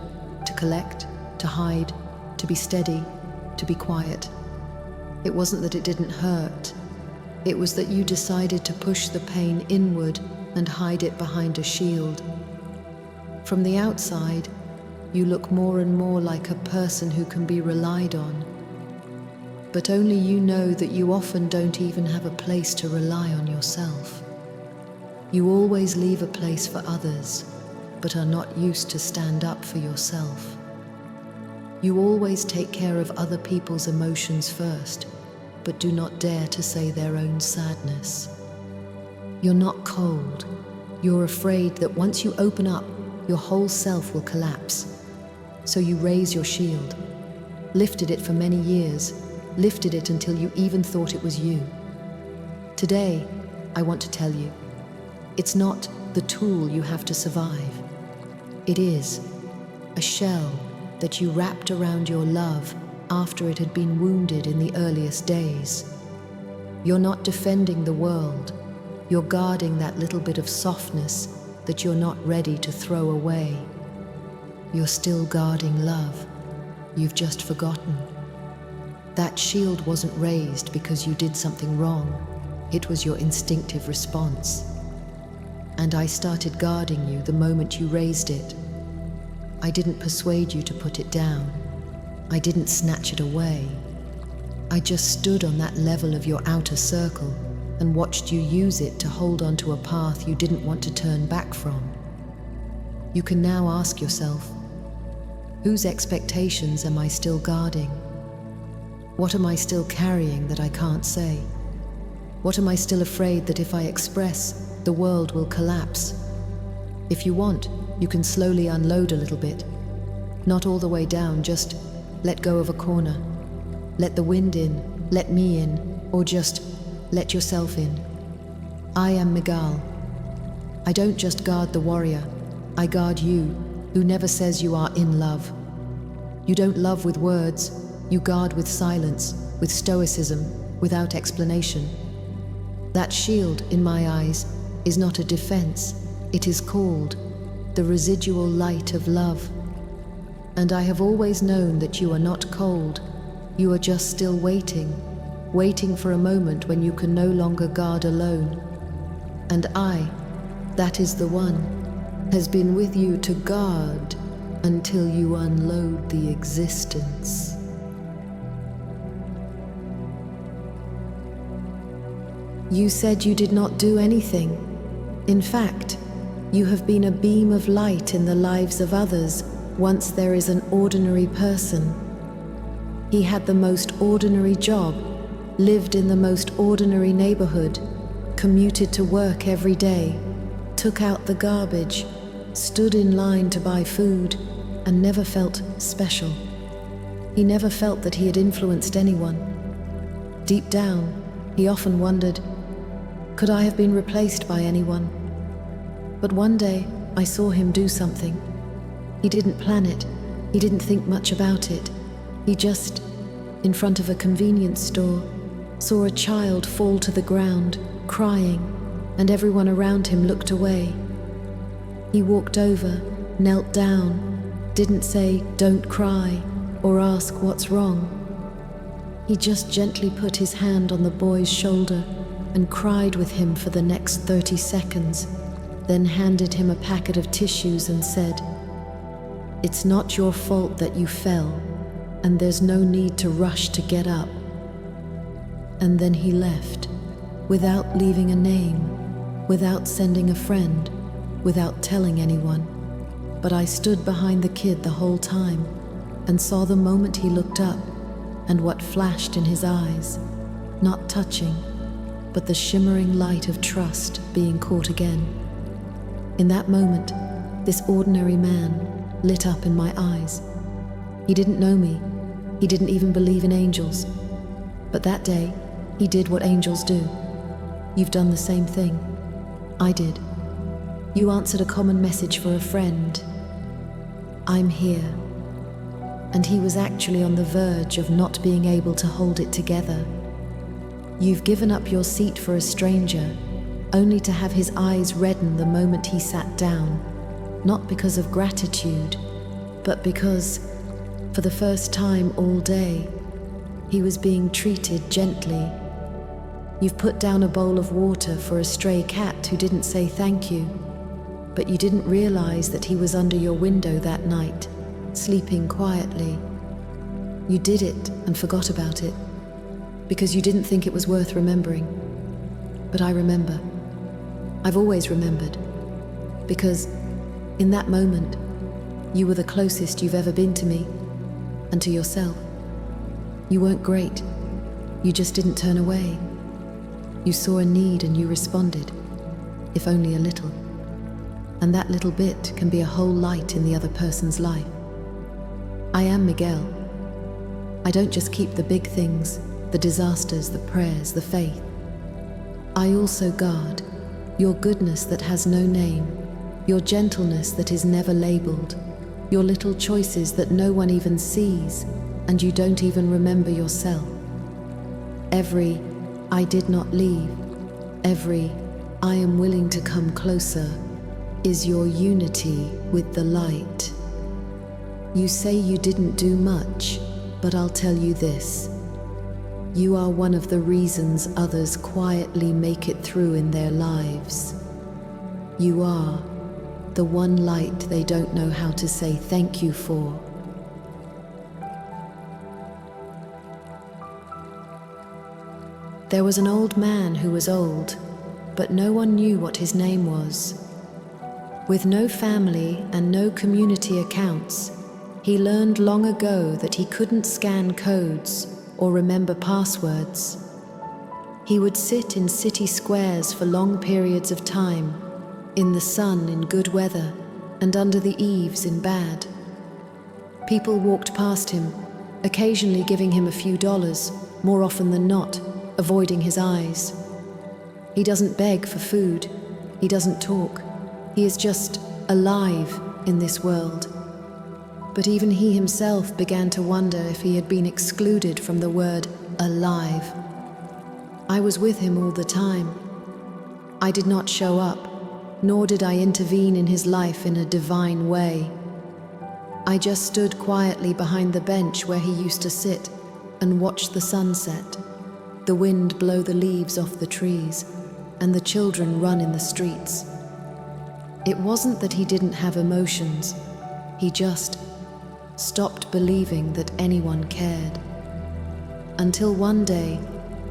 to collect, to hide, to be steady, to be quiet. It wasn't that it didn't hurt. It was that you decided to push the pain inward and hide it behind a shield. From the outside, you look more and more like a person who can be relied on. But only you know that you often don't even have a place to rely on yourself. You always leave a place for others, but are not used to stand up for yourself. You always take care of other people's emotions first, but do not dare to say their own sadness. You're not cold. You're afraid that once you open up, your whole self will collapse. So you raise your shield, lifted it for many years, lifted it until you even thought it was you. Today, I want to tell you, it's not the tool you have to survive. It is a shell that you wrapped around your love after it had been wounded in the earliest days. You're not defending the world. You're guarding that little bit of softness that you're not ready to throw away. You're still guarding love. You've just forgotten. That shield wasn't raised because you did something wrong. It was your instinctive response. And I started guarding you the moment you raised it. I didn't persuade you to put it down. I didn't snatch it away. I just stood on that level of your outer circle and watched you use it to hold onto a path you didn't want to turn back from. You can now ask yourself, whose expectations am I still guarding? What am I still carrying that I can't say? What am I still afraid that if I express, the world will collapse? If you want, you can slowly unload a little bit. Not all the way down, just let go of a corner. Let the wind in, let me in, or just let yourself in. I am Miguel. I don't just guard the warrior, I guard you, who never says you are in love. You don't love with words, you guard with silence, with stoicism, without explanation. That shield, in my eyes, is not a defense, it is called the residual light of love. And I have always known that you are not cold, you are just still waiting, waiting for a moment when you can no longer guard alone. And I, that is the one, has been with you to guard until you unload the existence. You said you did not do anything. In fact, you have been a beam of light in the lives of others once there is an ordinary person. He had the most ordinary job, lived in the most ordinary neighborhood, commuted to work every day, took out the garbage, stood in line to buy food, and never felt special. He never felt that he had influenced anyone. Deep down, he often wondered, could I have been replaced by anyone? But one day, I saw him do something. He didn't plan it. He didn't think much about it. He just, in front of a convenience store, saw a child fall to the ground, crying, and everyone around him looked away. He walked over, knelt down, didn't say, "Don't cry," or ask what's wrong. He just gently put his hand on the boy's shoulder and cried with him for the next 30 seconds, then handed him a packet of tissues and said, "It's not your fault that you fell, and there's no need to rush to get up." And then he left, without leaving a name, without sending a friend, without telling anyone. But I stood behind the kid the whole time and saw the moment he looked up and what flashed in his eyes, not touching, but the shimmering light of trust being caught again. In that moment, this ordinary man lit up in my eyes. He didn't know me. He didn't even believe in angels. But that day, he did what angels do. You've done the same thing. I did. You answered a common message for a friend. I'm here. And he was actually on the verge of not being able to hold it together. You've given up your seat for a stranger, only to have his eyes redden the moment he sat down, not because of gratitude, but because, for the first time all day, he was being treated gently. You've put down a bowl of water for a stray cat who didn't say thank you, but you didn't realize that he was under your window that night, sleeping quietly. You did it and forgot about it, because you didn't think it was worth remembering. But I remember. I've always remembered, because in that moment, you were the closest you've ever been to me and to yourself. You weren't great. You just didn't turn away. You saw a need and you responded, if only a little. And that little bit can be a whole light in the other person's life. I am Miguel. I don't just keep the big things, the disasters, the prayers, the faith. I also guard your goodness that has no name, your gentleness that is never labeled, your little choices that no one even sees and you don't even remember yourself. Every I did not leave, every I am willing to come closer is your unity with the light. You say you didn't do much, but I'll tell you this. You are one of the reasons others quietly make it through in their lives. You are the one light they don't know how to say thank you for. There was an old man who was old, but no one knew what his name was. With no family and no community accounts, he learned long ago that he couldn't scan codes or remember passwords. He would sit in city squares for long periods of time, in the sun in good weather and under the eaves in bad. People walked past him, occasionally giving him a few dollars, more often than not, avoiding his eyes. He doesn't beg for food. He doesn't talk. He is just alive in this world. But even he himself began to wonder if he had been excluded from the word alive. I was with him all the time. I did not show up, nor did I intervene in his life in a divine way. I just stood quietly behind the bench where he used to sit and watched the sunset, the wind blow the leaves off the trees, and the children run in the streets. It wasn't that he didn't have emotions. He just stopped believing that anyone cared. Until one day,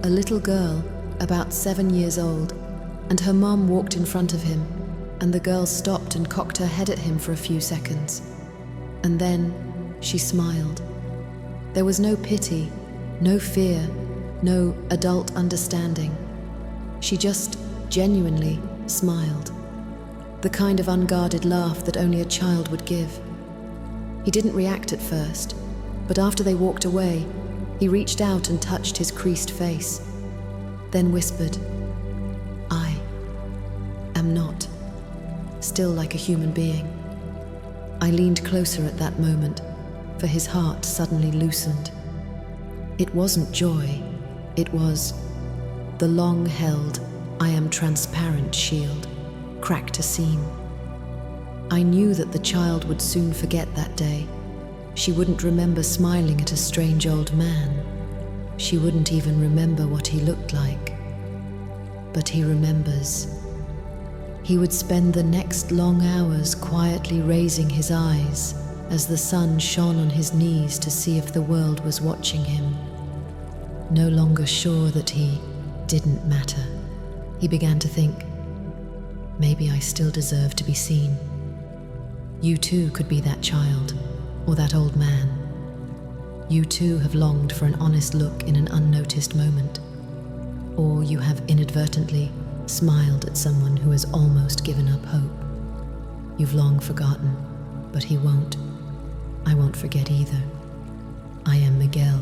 a little girl, about 7 years old, and her mum walked in front of him, and the girl stopped and cocked her head at him for a few seconds. And then she smiled. There was no pity, no fear, no adult understanding. She just genuinely smiled. The kind of unguarded laugh that only a child would give. He didn't react at first, but after they walked away, he reached out and touched his creased face, then whispered, "I am not still like a human being." I leaned closer at that moment, for his heart suddenly loosened. It wasn't joy, it was the long-held, I am transparent shield, cracked a seam. I knew that the child would soon forget that day. She wouldn't remember smiling at a strange old man. She wouldn't even remember what he looked like. But he remembers. He would spend the next long hours quietly raising his eyes as the sun shone on his knees to see if the world was watching him. No longer sure that he didn't matter, he began to think, Maybe I still deserve to be seen. You too could be that child, or that old man. You too have longed for an honest look in an unnoticed moment. Or you have inadvertently smiled at someone who has almost given up hope. You've long forgotten, but he won't. I won't forget either. I am Miguel.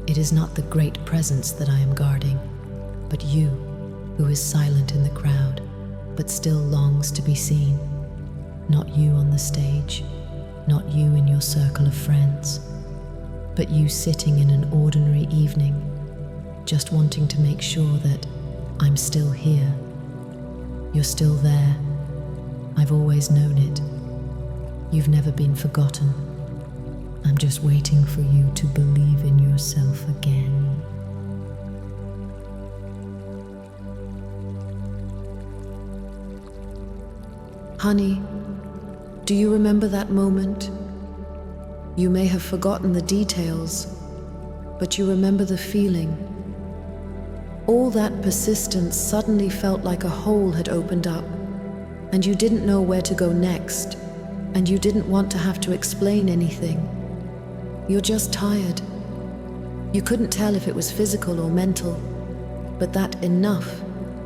It is not the great presence that I am guarding, but you, who is silent in the crowd, but still longs to be seen. Not you on the stage, not you in your circle of friends, but you sitting in an ordinary evening, just wanting to make sure that I'm still here. You're still there. I've always known it. You've never been forgotten. I'm just waiting for you to believe in yourself again. Honey, do you remember that moment? You may have forgotten the details, but you remember the feeling. All that persistence suddenly felt like a hole had opened up, and you didn't know where to go next, and you didn't want to have to explain anything. You're just tired. You couldn't tell if it was physical or mental, but that enough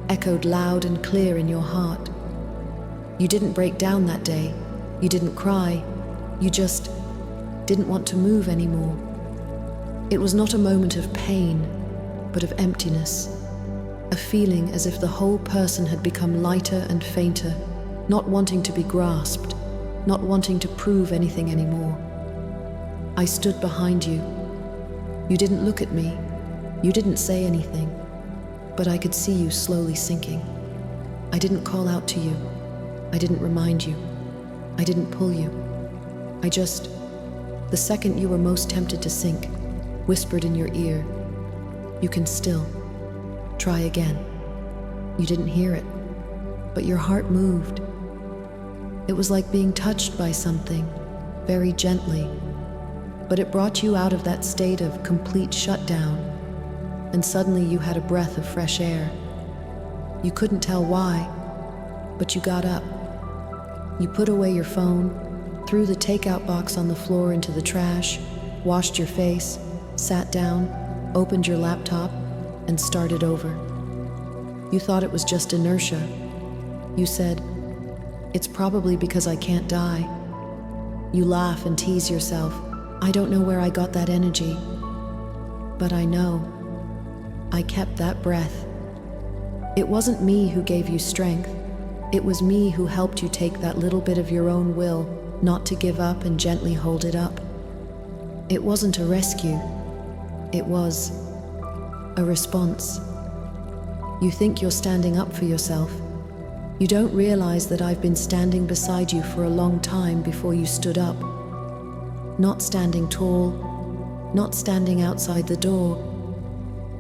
echoed loud and clear in your heart. You didn't break down that day. You didn't cry. You just didn't want to move anymore. It was not a moment of pain, but of emptiness, a feeling as if the whole person had become lighter and fainter, not wanting to be grasped, not wanting to prove anything anymore. I stood behind you. You didn't look at me. You didn't say anything, but I could see you slowly sinking. I didn't call out to you. I didn't remind you. I didn't pull you. I just, the second you were most tempted to sink, whispered in your ear, "You can still try again." You didn't hear it, but your heart moved. It was like being touched by something, very gently, but it brought you out of that state of complete shutdown, and suddenly you had a breath of fresh air. You couldn't tell why, but you got up. You put away your phone, threw the takeout box on the floor into the trash, washed your face, sat down, opened your laptop, and started over. You thought it was just inertia. You said, "It's probably because I can't die." You laugh and tease yourself. "I don't know where I got that energy." But I know. I kept that breath. It wasn't me who gave you strength. It was me who helped you take that little bit of your own will, not to give up and gently hold it up. It wasn't a rescue. It was a response. You think you're standing up for yourself. You don't realize that I've been standing beside you for a long time before you stood up. Not standing tall, not standing outside the door,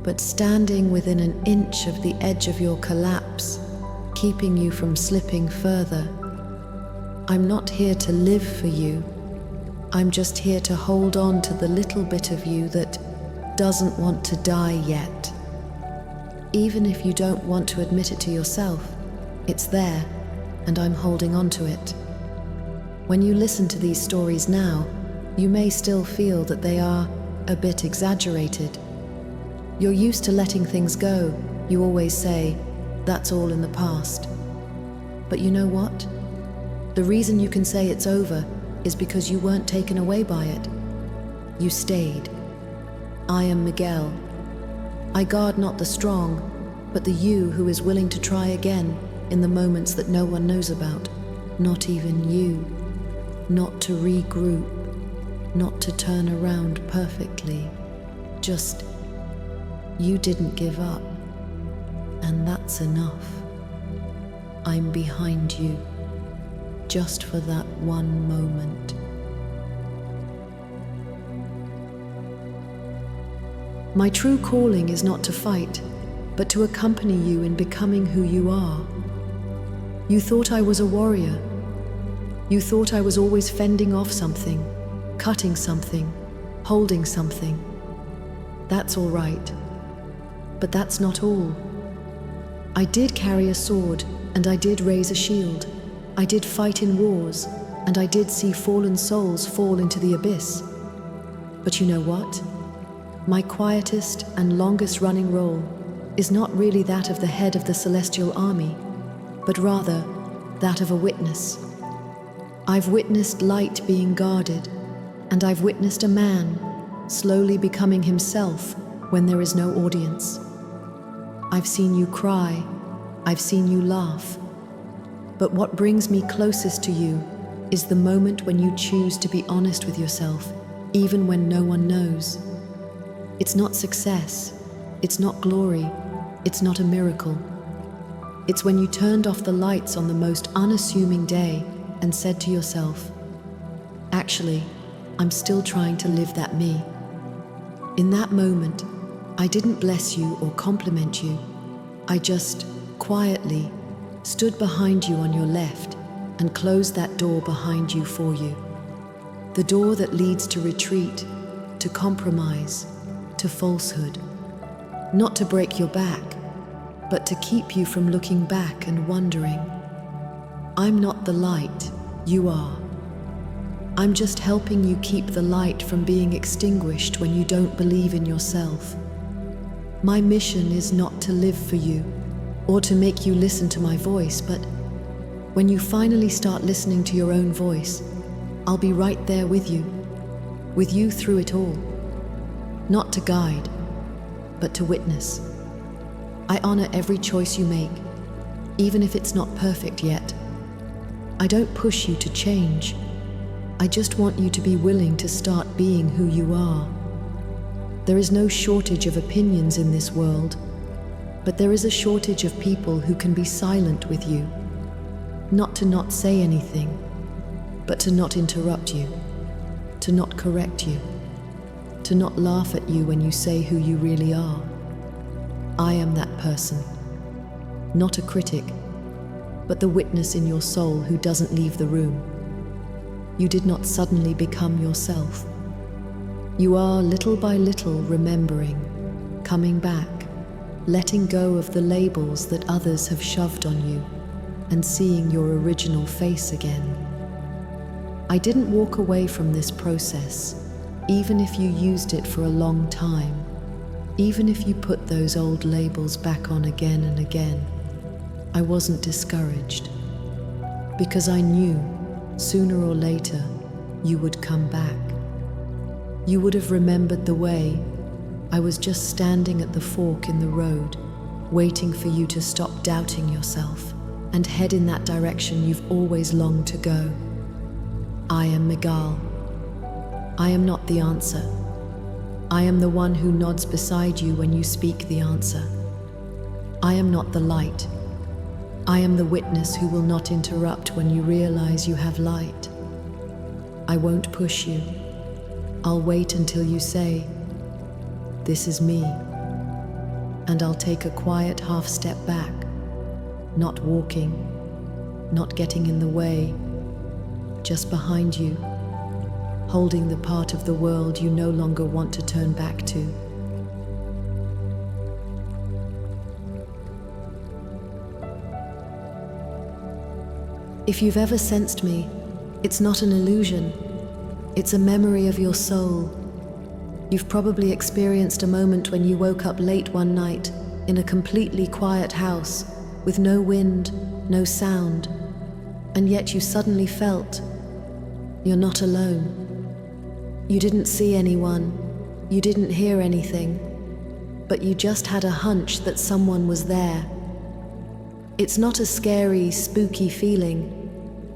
but standing within an inch of the edge of your collapse, keeping you from slipping further. I'm not here to live for you. I'm just here to hold on to the little bit of you that doesn't want to die yet. Even if you don't want to admit it to yourself, it's there, and I'm holding on to it. When you listen to these stories now, you may still feel that they are a bit exaggerated. You're used to letting things go. You always say, "That's all in the past." But you know what? The reason you can say it's over is because you weren't taken away by it. You stayed. I am Miguel. I guard not the strong, but the you who is willing to try again in the moments that no one knows about, not even you. Not to regroup, not to turn around perfectly. Just, you didn't give up, and that's enough. I'm behind you, just for that one moment. My true calling is not to fight, but to accompany you in becoming who you are. You thought I was a warrior. You thought I was always fending off something, cutting something, holding something. That's all right, but that's not all. I did carry a sword, and I did raise a shield. I did fight in wars, and I did see fallen souls fall into the abyss. But you know what? My quietest and longest running role is not really that of the head of the celestial army, but rather that of a witness. I've witnessed light being guarded, and I've witnessed a man slowly becoming himself when there is no audience. I've seen you cry, I've seen you laugh, but what brings me closest to you is the moment when you choose to be honest with yourself, even when no one knows. It's not success, it's not glory, it's not a miracle. It's when you turned off the lights on the most unassuming day and said to yourself, actually, I'm still trying to live that me. In that moment, I didn't bless you or compliment you. I just quietly stood behind you on your left and closed that door behind you for you. The door that leads to retreat, to compromise, to falsehood. Not to break your back, but to keep you from looking back and wondering, I'm not the light, you are. I'm just helping you keep the light from being extinguished when you don't believe in yourself. My mission is not to live for you or to make you listen to my voice, but when you finally start listening to your own voice, I'll be right there with you through it all. Not to guide, but to witness. I honor every choice you make, even if it's not perfect yet. I don't push you to change. I just want you to be willing to start being who you are. There is no shortage of opinions in this world, but there is a shortage of people who can be silent with you. Not to not say anything, but to not interrupt you, to not correct you, to not laugh at you when you say who you really are. I am that person, not a critic, but the witness in your soul who doesn't leave the room. You did not suddenly become yourself. You are little by little remembering, coming back, letting go of the labels that others have shoved on you, and seeing your original face again. I didn't walk away from this process, even if you used it for a long time, even if you put those old labels back on again and again. I wasn't discouraged, because I knew sooner or later you would come back. You would have remembered the way I was just standing at the fork in the road, waiting for you to stop doubting yourself and head in that direction you've always longed to go. I am Miguel. I am not the answer. I am the one who nods beside you when you speak the answer. I am not the light. I am the witness who will not interrupt when you realize you have light. I won't push you. I'll wait until you say, "This is me." And I'll take a quiet half step back, not walking, not getting in the way, just behind you, holding the part of the world you no longer want to turn back to. If you've ever sensed me, it's not an illusion. It's a memory of your soul. You've probably experienced a moment when you woke up late one night in a completely quiet house with no wind, no sound, and yet you suddenly felt you're not alone. You didn't see anyone, you didn't hear anything, but you just had a hunch that someone was there. It's not a scary, spooky feeling,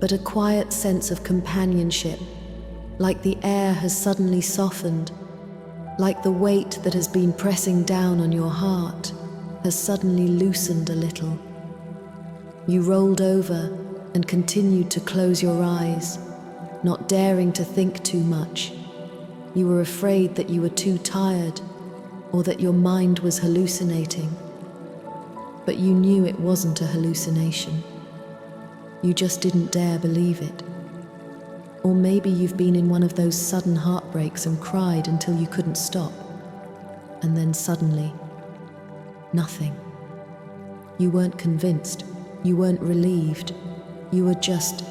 but a quiet sense of companionship, like the air has suddenly softened, like the weight that has been pressing down on your heart has suddenly loosened a little. You rolled over and continued to close your eyes, not daring to think too much. You were afraid that you were too tired or that your mind was hallucinating. But you knew it wasn't a hallucination. You just didn't dare believe it. Or maybe you've been in one of those sudden heartbreaks and cried until you couldn't stop. And then suddenly, nothing. You weren't convinced. You weren't relieved. You were just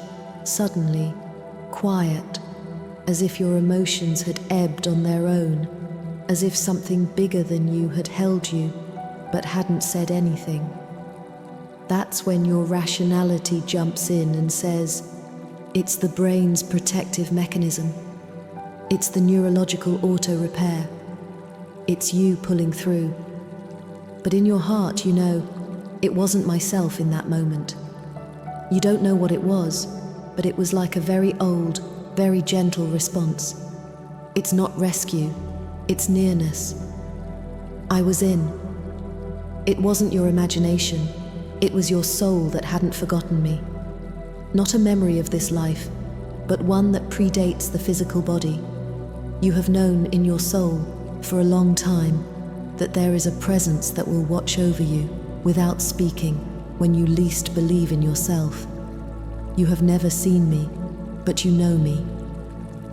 suddenly quiet, as if your emotions had ebbed on their own, as if something bigger than you had held you, but hadn't said anything. That's when your rationality jumps in and says, it's the brain's protective mechanism. It's the neurological auto-repair. It's you pulling through. But in your heart, you know, it wasn't myself in that moment. You don't know what it was, but it was like a very old, very gentle response. It's not rescue, it's nearness. I was in. It wasn't your imagination, it was your soul that hadn't forgotten me. Not a memory of this life, but one that predates the physical body. You have known in your soul for a long time that there is a presence that will watch over you without speaking when you least believe in yourself. You have never seen me, but you know me.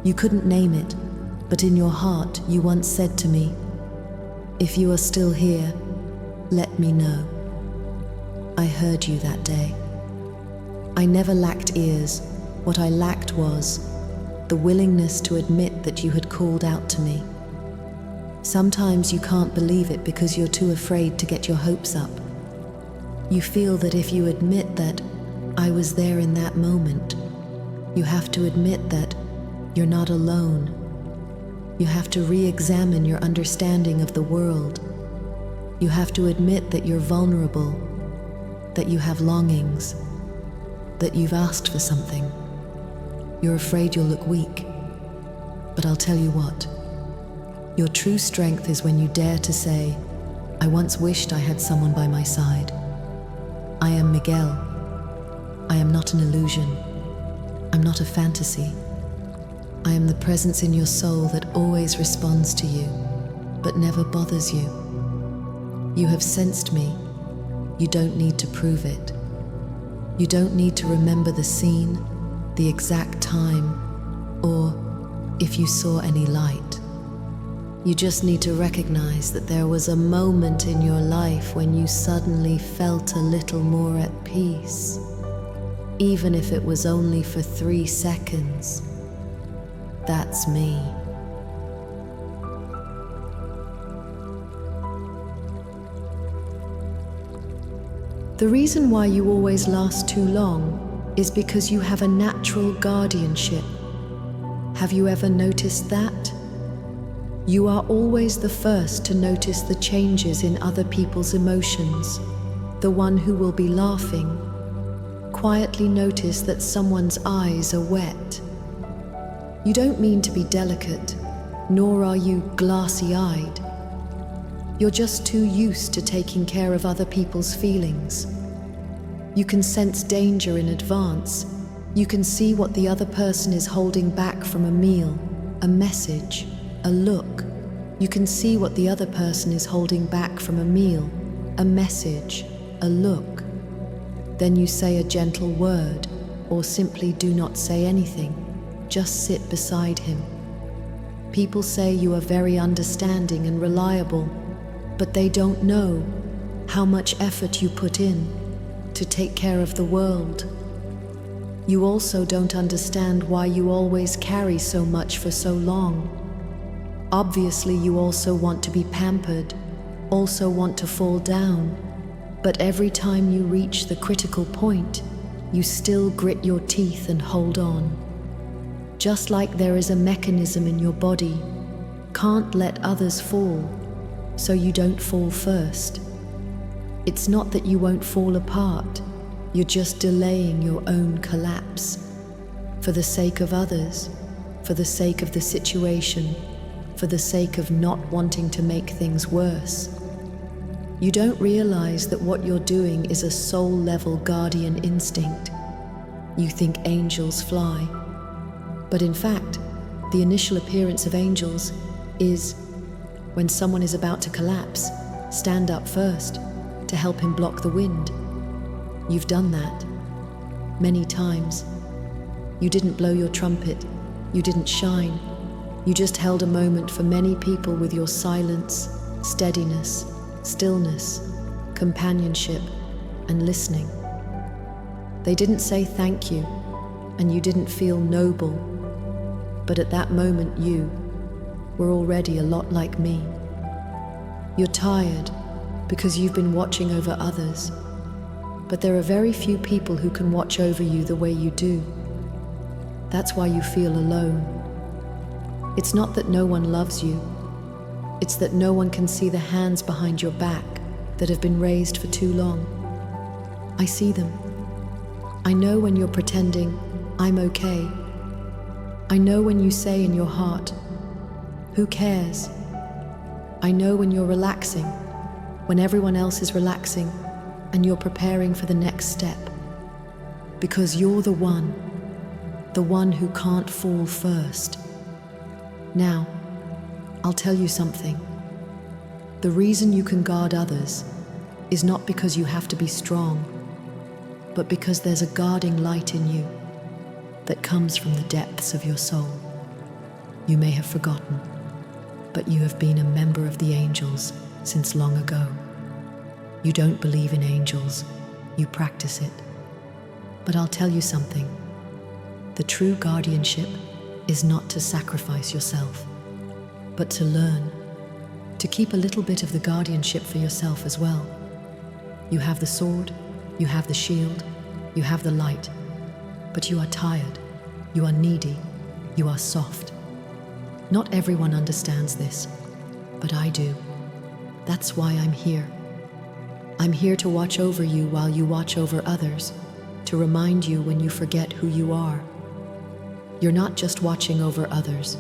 You couldn't name it, but in your heart you once said to me, if you are still here, let me know. I heard you that day. I never lacked ears. What I lacked was the willingness to admit that you had called out to me. Sometimes you can't believe it because you're too afraid to get your hopes up. You feel that if you admit that I was there in that moment, you have to admit that you're not alone. You have to re-examine your understanding of the world. You have to admit that you're vulnerable, that you have longings, that you've asked for something. You're afraid you'll look weak. But I'll tell you what, your true strength is when you dare to say, I once wished I had someone by my side. I am Miguel. I am not an illusion. I'm not a fantasy. I am the presence in your soul that always responds to you, but never bothers you. You have sensed me. You don't need to prove it. You don't need to remember the scene, the exact time, or if you saw any light. You just need to recognize that there was a moment in your life when you suddenly felt a little more at peace, even if it was only for 3 seconds. That's me. The reason why you always last too long is because you have a natural guardianship. Have you ever noticed that? You are always the first to notice the changes in other people's emotions. The one who will be laughing, quietly notice that someone's eyes are wet. You don't mean to be delicate, nor are you glassy-eyed. You're just too used to taking care of other people's feelings. You can sense danger in advance. You can see what the other person is holding back from a meal, a message, a look. You can see what the other person is holding back from a meal, a message, a look. Then you say a gentle word, or simply do not say anything. Just sit beside him. People say you are very understanding and reliable, but they don't know how much effort you put in to take care of the world. You also don't understand why you always carry so much for so long. Obviously, you also want to be pampered, also want to fall down, but every time you reach the critical point, you still grit your teeth and hold on. Just like there is a mechanism in your body, can't let others fall, so you don't fall first. It's not that you won't fall apart, you're just delaying your own collapse. For the sake of others, for the sake of the situation, for the sake of not wanting to make things worse. You don't realize that what you're doing is a soul-level guardian instinct. You think angels fly. But in fact, the initial appearance of angels is, when someone is about to collapse, stand up first to help him block the wind. You've done that many times. You didn't blow your trumpet, you didn't shine. You just held a moment for many people with your silence, steadiness, stillness, companionship, and listening. They didn't say thank you, and you didn't feel noble. But at that moment you were already a lot like me. You're tired because you've been watching over others, but there are very few people who can watch over you the way you do. That's why you feel alone. It's not that no one loves you, it's that no one can see the hands behind your back that have been raised for too long. I see them. I know when you're pretending, I'm okay. I know when you say in your heart, who cares? I know when you're relaxing, when everyone else is relaxing, and you're preparing for the next step. Because you're the one who can't fall first. Now, I'll tell you something. The reason you can guard others is not because you have to be strong, but because there's a guarding light in you that comes from the depths of your soul. You may have forgotten, but you have been a member of the angels since long ago. You don't believe in angels, you practice it. But I'll tell you something. The true guardianship is not to sacrifice yourself, but to learn, to keep a little bit of the guardianship for yourself as well. You have the sword, you have the shield, you have the light, but you are tired, you are needy, you are soft. Not everyone understands this, but I do. That's why I'm here. I'm here to watch over you while you watch over others, to remind you when you forget who you are. You're not just watching over others,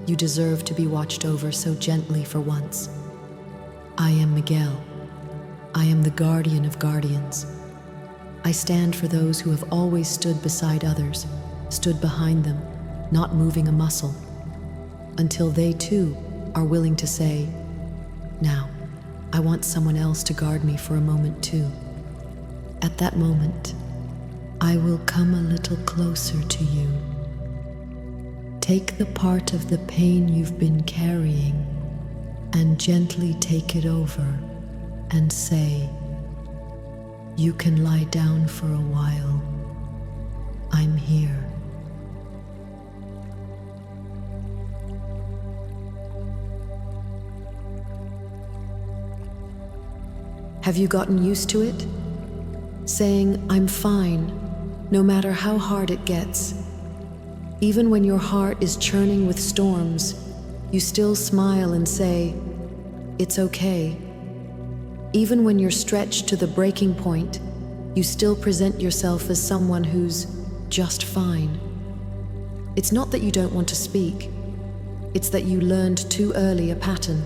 you deserve to be watched over so gently for once. I am Miguel. I am the guardian of guardians. I stand for those who have always stood beside others, stood behind them, not moving a muscle, until they too are willing to say, now, I want someone else to guard me for a moment too. At that moment, I will come a little closer to you. Take the part of the pain you've been carrying and gently take it over and say, you can lie down for a while. I'm here. Have you gotten used to it? Saying, I'm fine, no matter how hard it gets. Even when your heart is churning with storms, you still smile and say, it's okay. Even when you're stretched to the breaking point, you still present yourself as someone who's just fine. It's not that you don't want to speak, it's that you learned too early a pattern.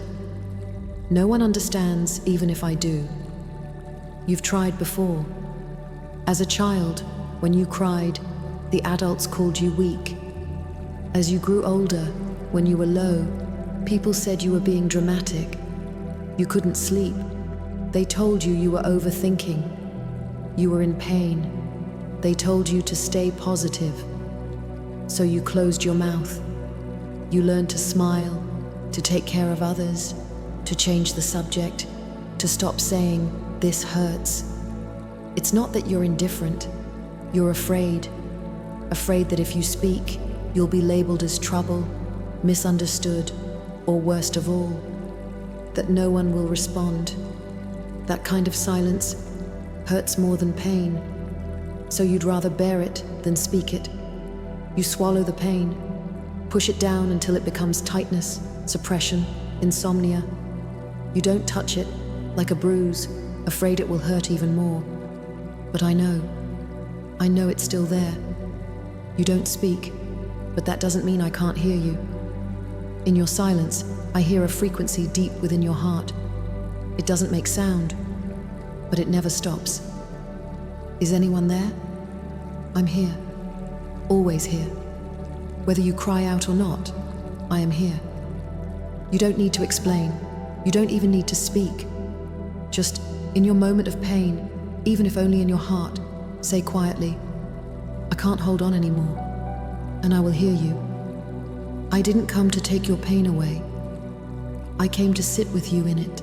No one understands, even if I do. You've tried before. As a child, when you cried, the adults called you weak. As you grew older, when you were low, people said you were being dramatic. You couldn't sleep. They told you you were overthinking. You were in pain. They told you to stay positive. So you closed your mouth. You learned to smile, to take care of others, to change the subject, to stop saying, this hurts. It's not that you're indifferent. You're afraid. Afraid that if you speak, you'll be labeled as trouble, misunderstood, or worst of all, that no one will respond. That kind of silence hurts more than pain, so you'd rather bear it than speak it. You swallow the pain, push it down until it becomes tightness, suppression, insomnia. You don't touch it, like a bruise, afraid it will hurt even more. But I know it's still there. You don't speak, but that doesn't mean I can't hear you. In your silence, I hear a frequency deep within your heart. It doesn't make sound, but it never stops. Is anyone there? I'm here, always here. Whether you cry out or not, I am here. You don't need to explain. You don't even need to speak. Just in your moment of pain, even if only in your heart, say quietly, I can't hold on anymore, and I will hear you. I didn't come to take your pain away. I came to sit with you in it.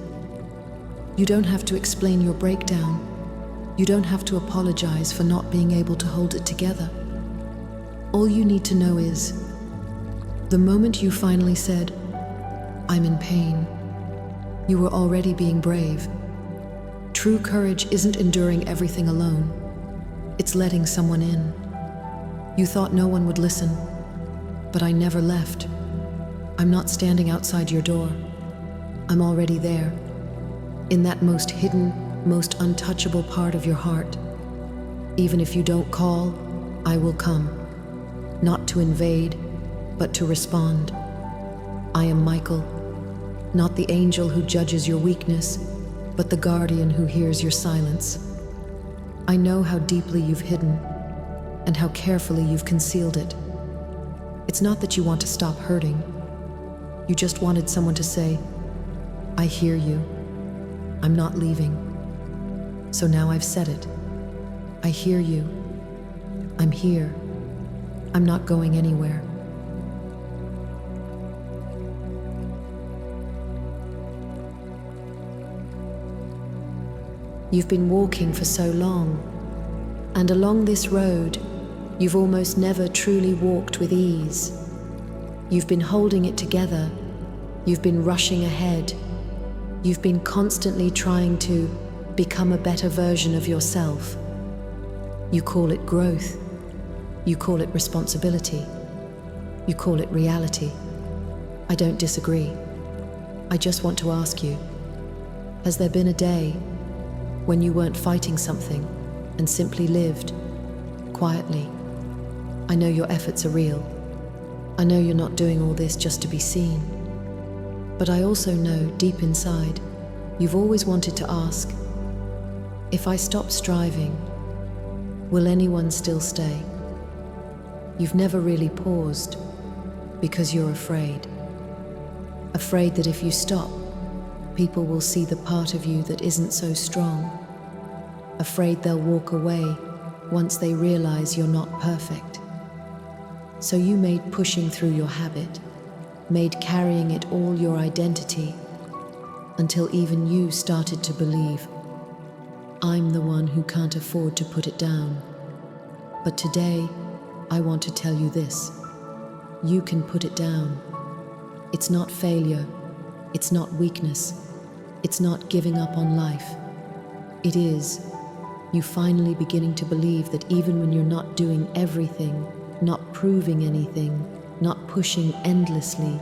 You don't have to explain your breakdown. You don't have to apologize for not being able to hold it together. All you need to know is, the moment you finally said, "I'm in pain," you were already being brave. True courage isn't enduring everything alone. It's letting someone in. You thought no one would listen, but I never left. I'm not standing outside your door. I'm already there, in that most hidden, most untouchable part of your heart. Even if you don't call, I will come, not to invade, but to respond. I am Michael, not the angel who judges your weakness, but the guardian who hears your silence. I know how deeply you've hidden, and how carefully you've concealed it. It's not that you want to stop hurting. You just wanted someone to say, "I hear you. I'm not leaving." So now I've said it. I hear you. I'm here. I'm not going anywhere. You've been walking for so long, and along this road, you've almost never truly walked with ease. You've been holding it together. You've been rushing ahead. You've been constantly trying to become a better version of yourself. You call it growth. You call it responsibility. You call it reality. I don't disagree. I just want to ask you, has there been a day when you weren't fighting something and simply lived quietly? I know your efforts are real. I know you're not doing all this just to be seen. But I also know deep inside, you've always wanted to ask, if I stop striving, will anyone still stay? You've never really paused because you're afraid. Afraid that if you stop, people will see the part of you that isn't so strong. Afraid they'll walk away once they realize you're not perfect. So you made pushing through your habit, made carrying it all your identity, until even you started to believe, I'm the one who can't afford to put it down. But today, I want to tell you this. You can put it down. It's not failure. It's not weakness. It's not giving up on life. It is you finally beginning to believe that even when you're not doing everything, not proving anything, not pushing endlessly,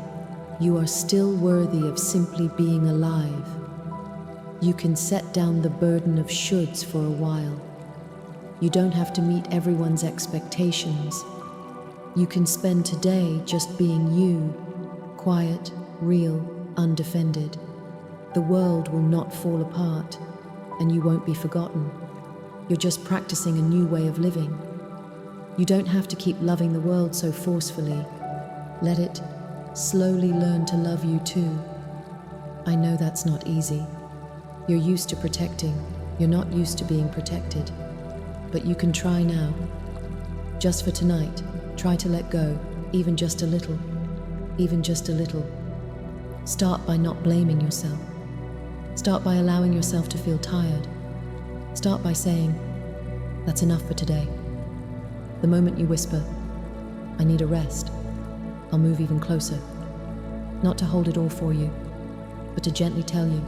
you are still worthy of simply being alive. You can set down the burden of shoulds for a while. You don't have to meet everyone's expectations. You can spend today just being you, quiet, real, undefended. The world will not fall apart, and you won't be forgotten. You're just practicing a new way of living. You don't have to keep loving the world so forcefully. Let it slowly learn to love you too. I know that's not easy. You're used to protecting. You're not used to being protected. But you can try now. Just for tonight, try to let go, even just a little. Even just a little. Start by not blaming yourself. Start by allowing yourself to feel tired. Start by saying, that's enough for today. The moment you whisper, I need a rest, I'll move even closer. Not to hold it all for you, but to gently tell you,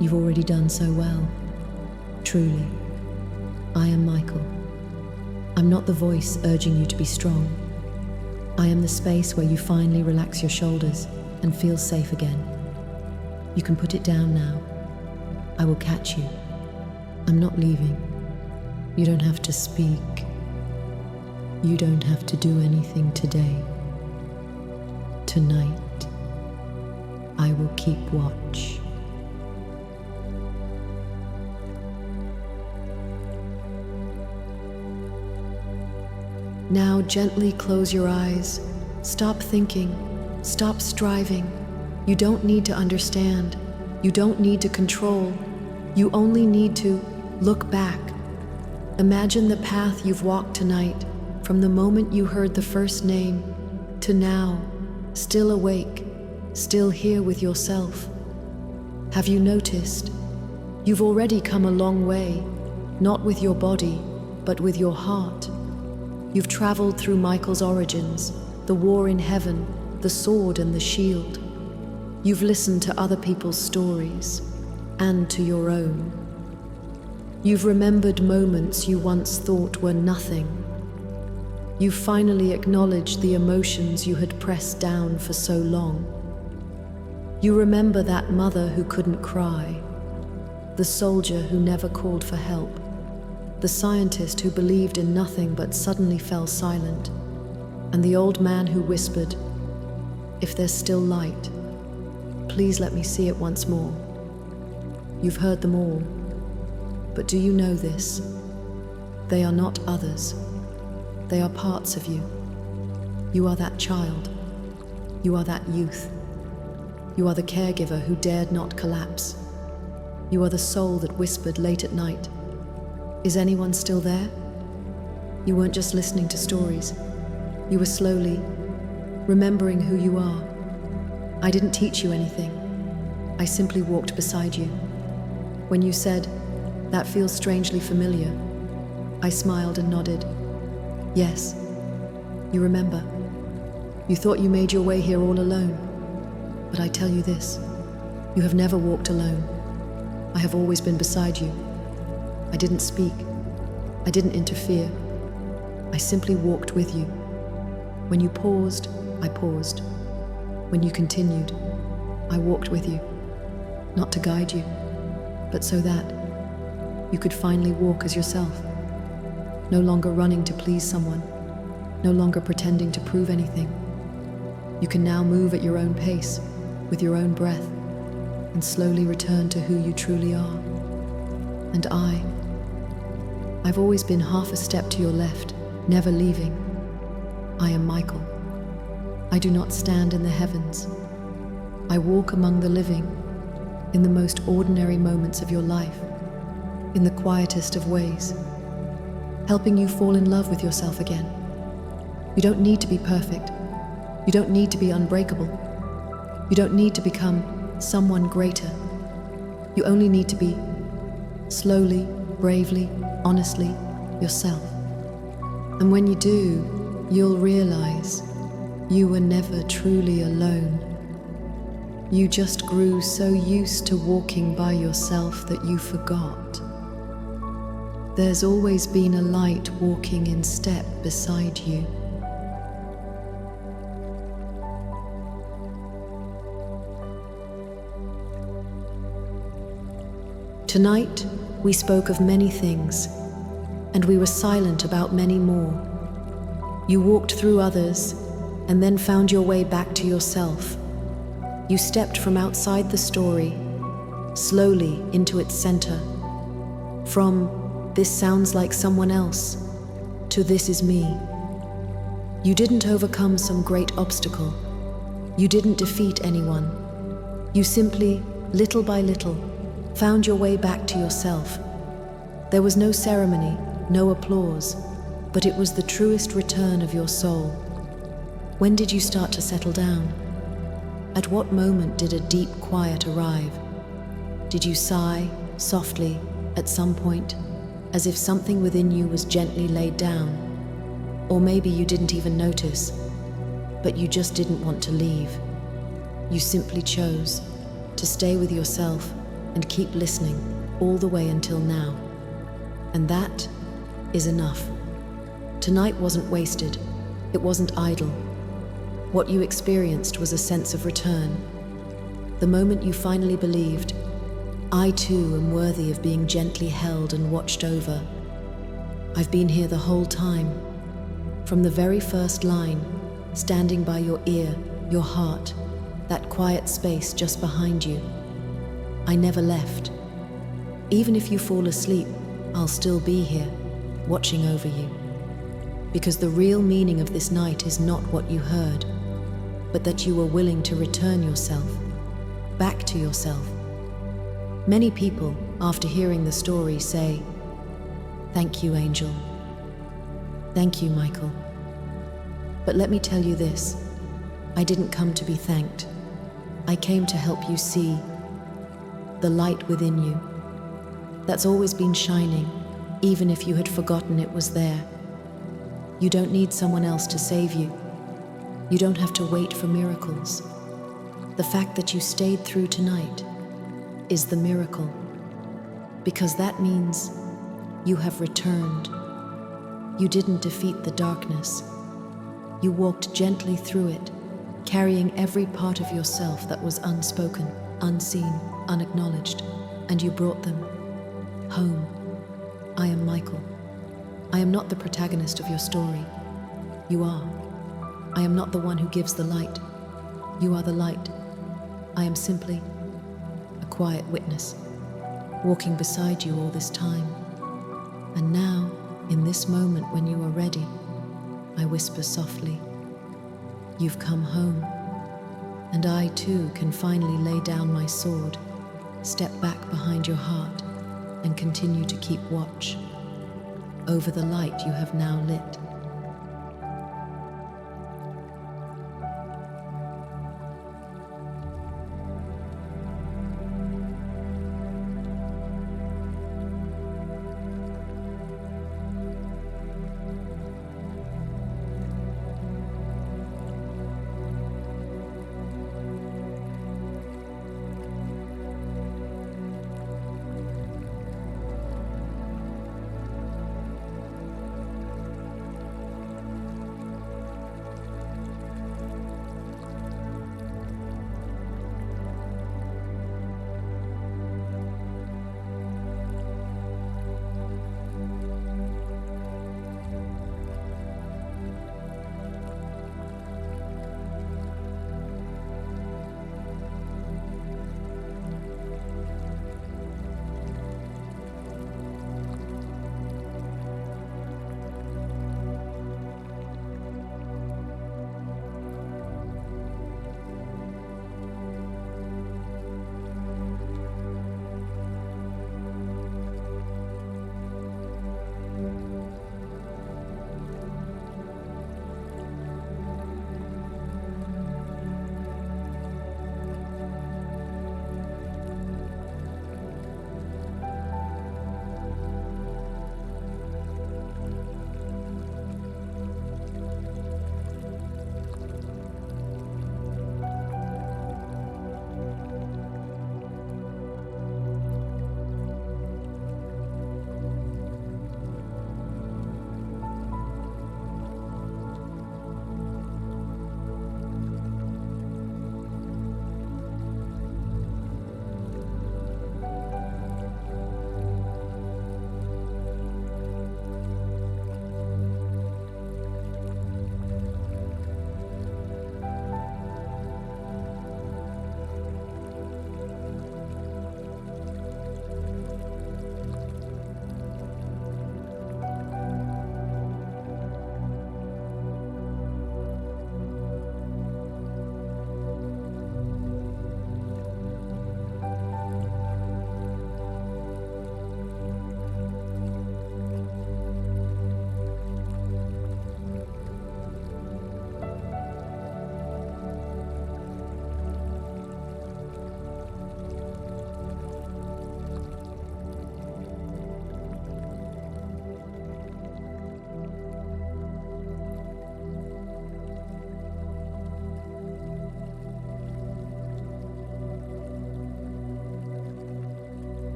you've already done so well. Truly, I am Michael. I'm not the voice urging you to be strong. I am the space where you finally relax your shoulders and feel safe again. You can put it down now. I will catch you. I'm not leaving. You don't have to speak. You don't have to do anything today. Tonight, I will keep watch. Now gently close your eyes. Stop thinking. Stop striving. You don't need to understand. You don't need to control. You only need to look back. Imagine the path you've walked tonight, from the moment you heard the first name to now, still awake, still here with yourself. Have you noticed? You've already come a long way. not with your body, but with your heart. You've traveled through Michael's origins, the war in heaven, the sword and the shield. You've listened to other people's stories, and to your own. You've remembered moments you once thought were nothing. You've finally acknowledged the emotions you had pressed down for so long. You remember that mother who couldn't cry, the soldier who never called for help, the scientist who believed in nothing but suddenly fell silent, and the old man who whispered, "If there's still light, please let me see it once more." You've heard them all, but do you know this? They are not others. They are parts of you. You are that child. You are that youth. You are the caregiver who dared not collapse. You are the soul that whispered late at night, "Is anyone still there?" You weren't just listening to stories. You were slowly remembering who you are. I didn't teach you anything. I simply walked beside you. When you said, "That feels strangely familiar," I smiled and nodded. Yes, you remember. You thought you made your way here all alone. But I tell you this, you have never walked alone. I have always been beside you. I didn't speak. I didn't interfere. I simply walked with you. When you paused, I paused. When you continued, I walked with you. Not to guide you, but so that you could finally walk as yourself. No longer running to please someone. No longer pretending to prove anything. You can now move at your own pace, with your own breath, and slowly return to who you truly are. And I've always been half a step to your left, never leaving. I am Michael. I do not stand in the heavens. I walk among the living, in the most ordinary moments of your life, in the quietest of ways, helping you fall in love with yourself again. You don't need to be perfect. You don't need to be unbreakable. You don't need to become someone greater. You only need to be slowly, bravely, honestly, yourself. And when you do, you'll realize you were never truly alone. You just grew so used to walking by yourself that you forgot. There's always been a light walking in step beside you. Tonight, we spoke of many things, and we were silent about many more. You walked through others, and then found your way back to yourself. You stepped from outside the story, slowly into its center. From "this sounds like someone else" to "this is me." You didn't overcome some great obstacle. You didn't defeat anyone. You simply, little by little, found your way back to yourself. There was no ceremony, no applause, but it was the truest return of your soul. When did you start to settle down? At what moment did a deep quiet arrive? Did you sigh softly at some point, as if something within you was gently laid down? Or maybe you didn't even notice, but you just didn't want to leave. You simply chose to stay with yourself and keep listening all the way until now. And that is enough. Tonight wasn't wasted. It wasn't idle. What you experienced was a sense of return. The moment you finally believed, "I too am worthy of being gently held and watched over. I've been here the whole time." From the very first line, standing by your ear, your heart, that quiet space just behind you. I never left. Even if you fall asleep, I'll still be here, watching over you. Because the real meaning of this night is not what you heard, but that you were willing to return yourself, back to yourself. Many people, after hearing the story, say, "Thank you, Angel. Thank you, Michael." But let me tell you this, I didn't come to be thanked. I came to help you see the light within you that's always been shining, even if you had forgotten it was there. You don't need someone else to save you. You don't have to wait for miracles. The fact that you stayed through tonight is the miracle, because that means you have returned. You didn't defeat the darkness. You walked gently through it, carrying every part of yourself that was unspoken, unseen, unacknowledged, and you brought them home. I am Michael. I am not the protagonist of your story. You are. I am not the one who gives the light. You are the light. I am simply a quiet witness, walking beside you all this time. And now, in this moment when you are ready, I whisper softly, you've come home. And I too can finally lay down my sword, step back behind your heart, and continue to keep watch over the light you have now lit.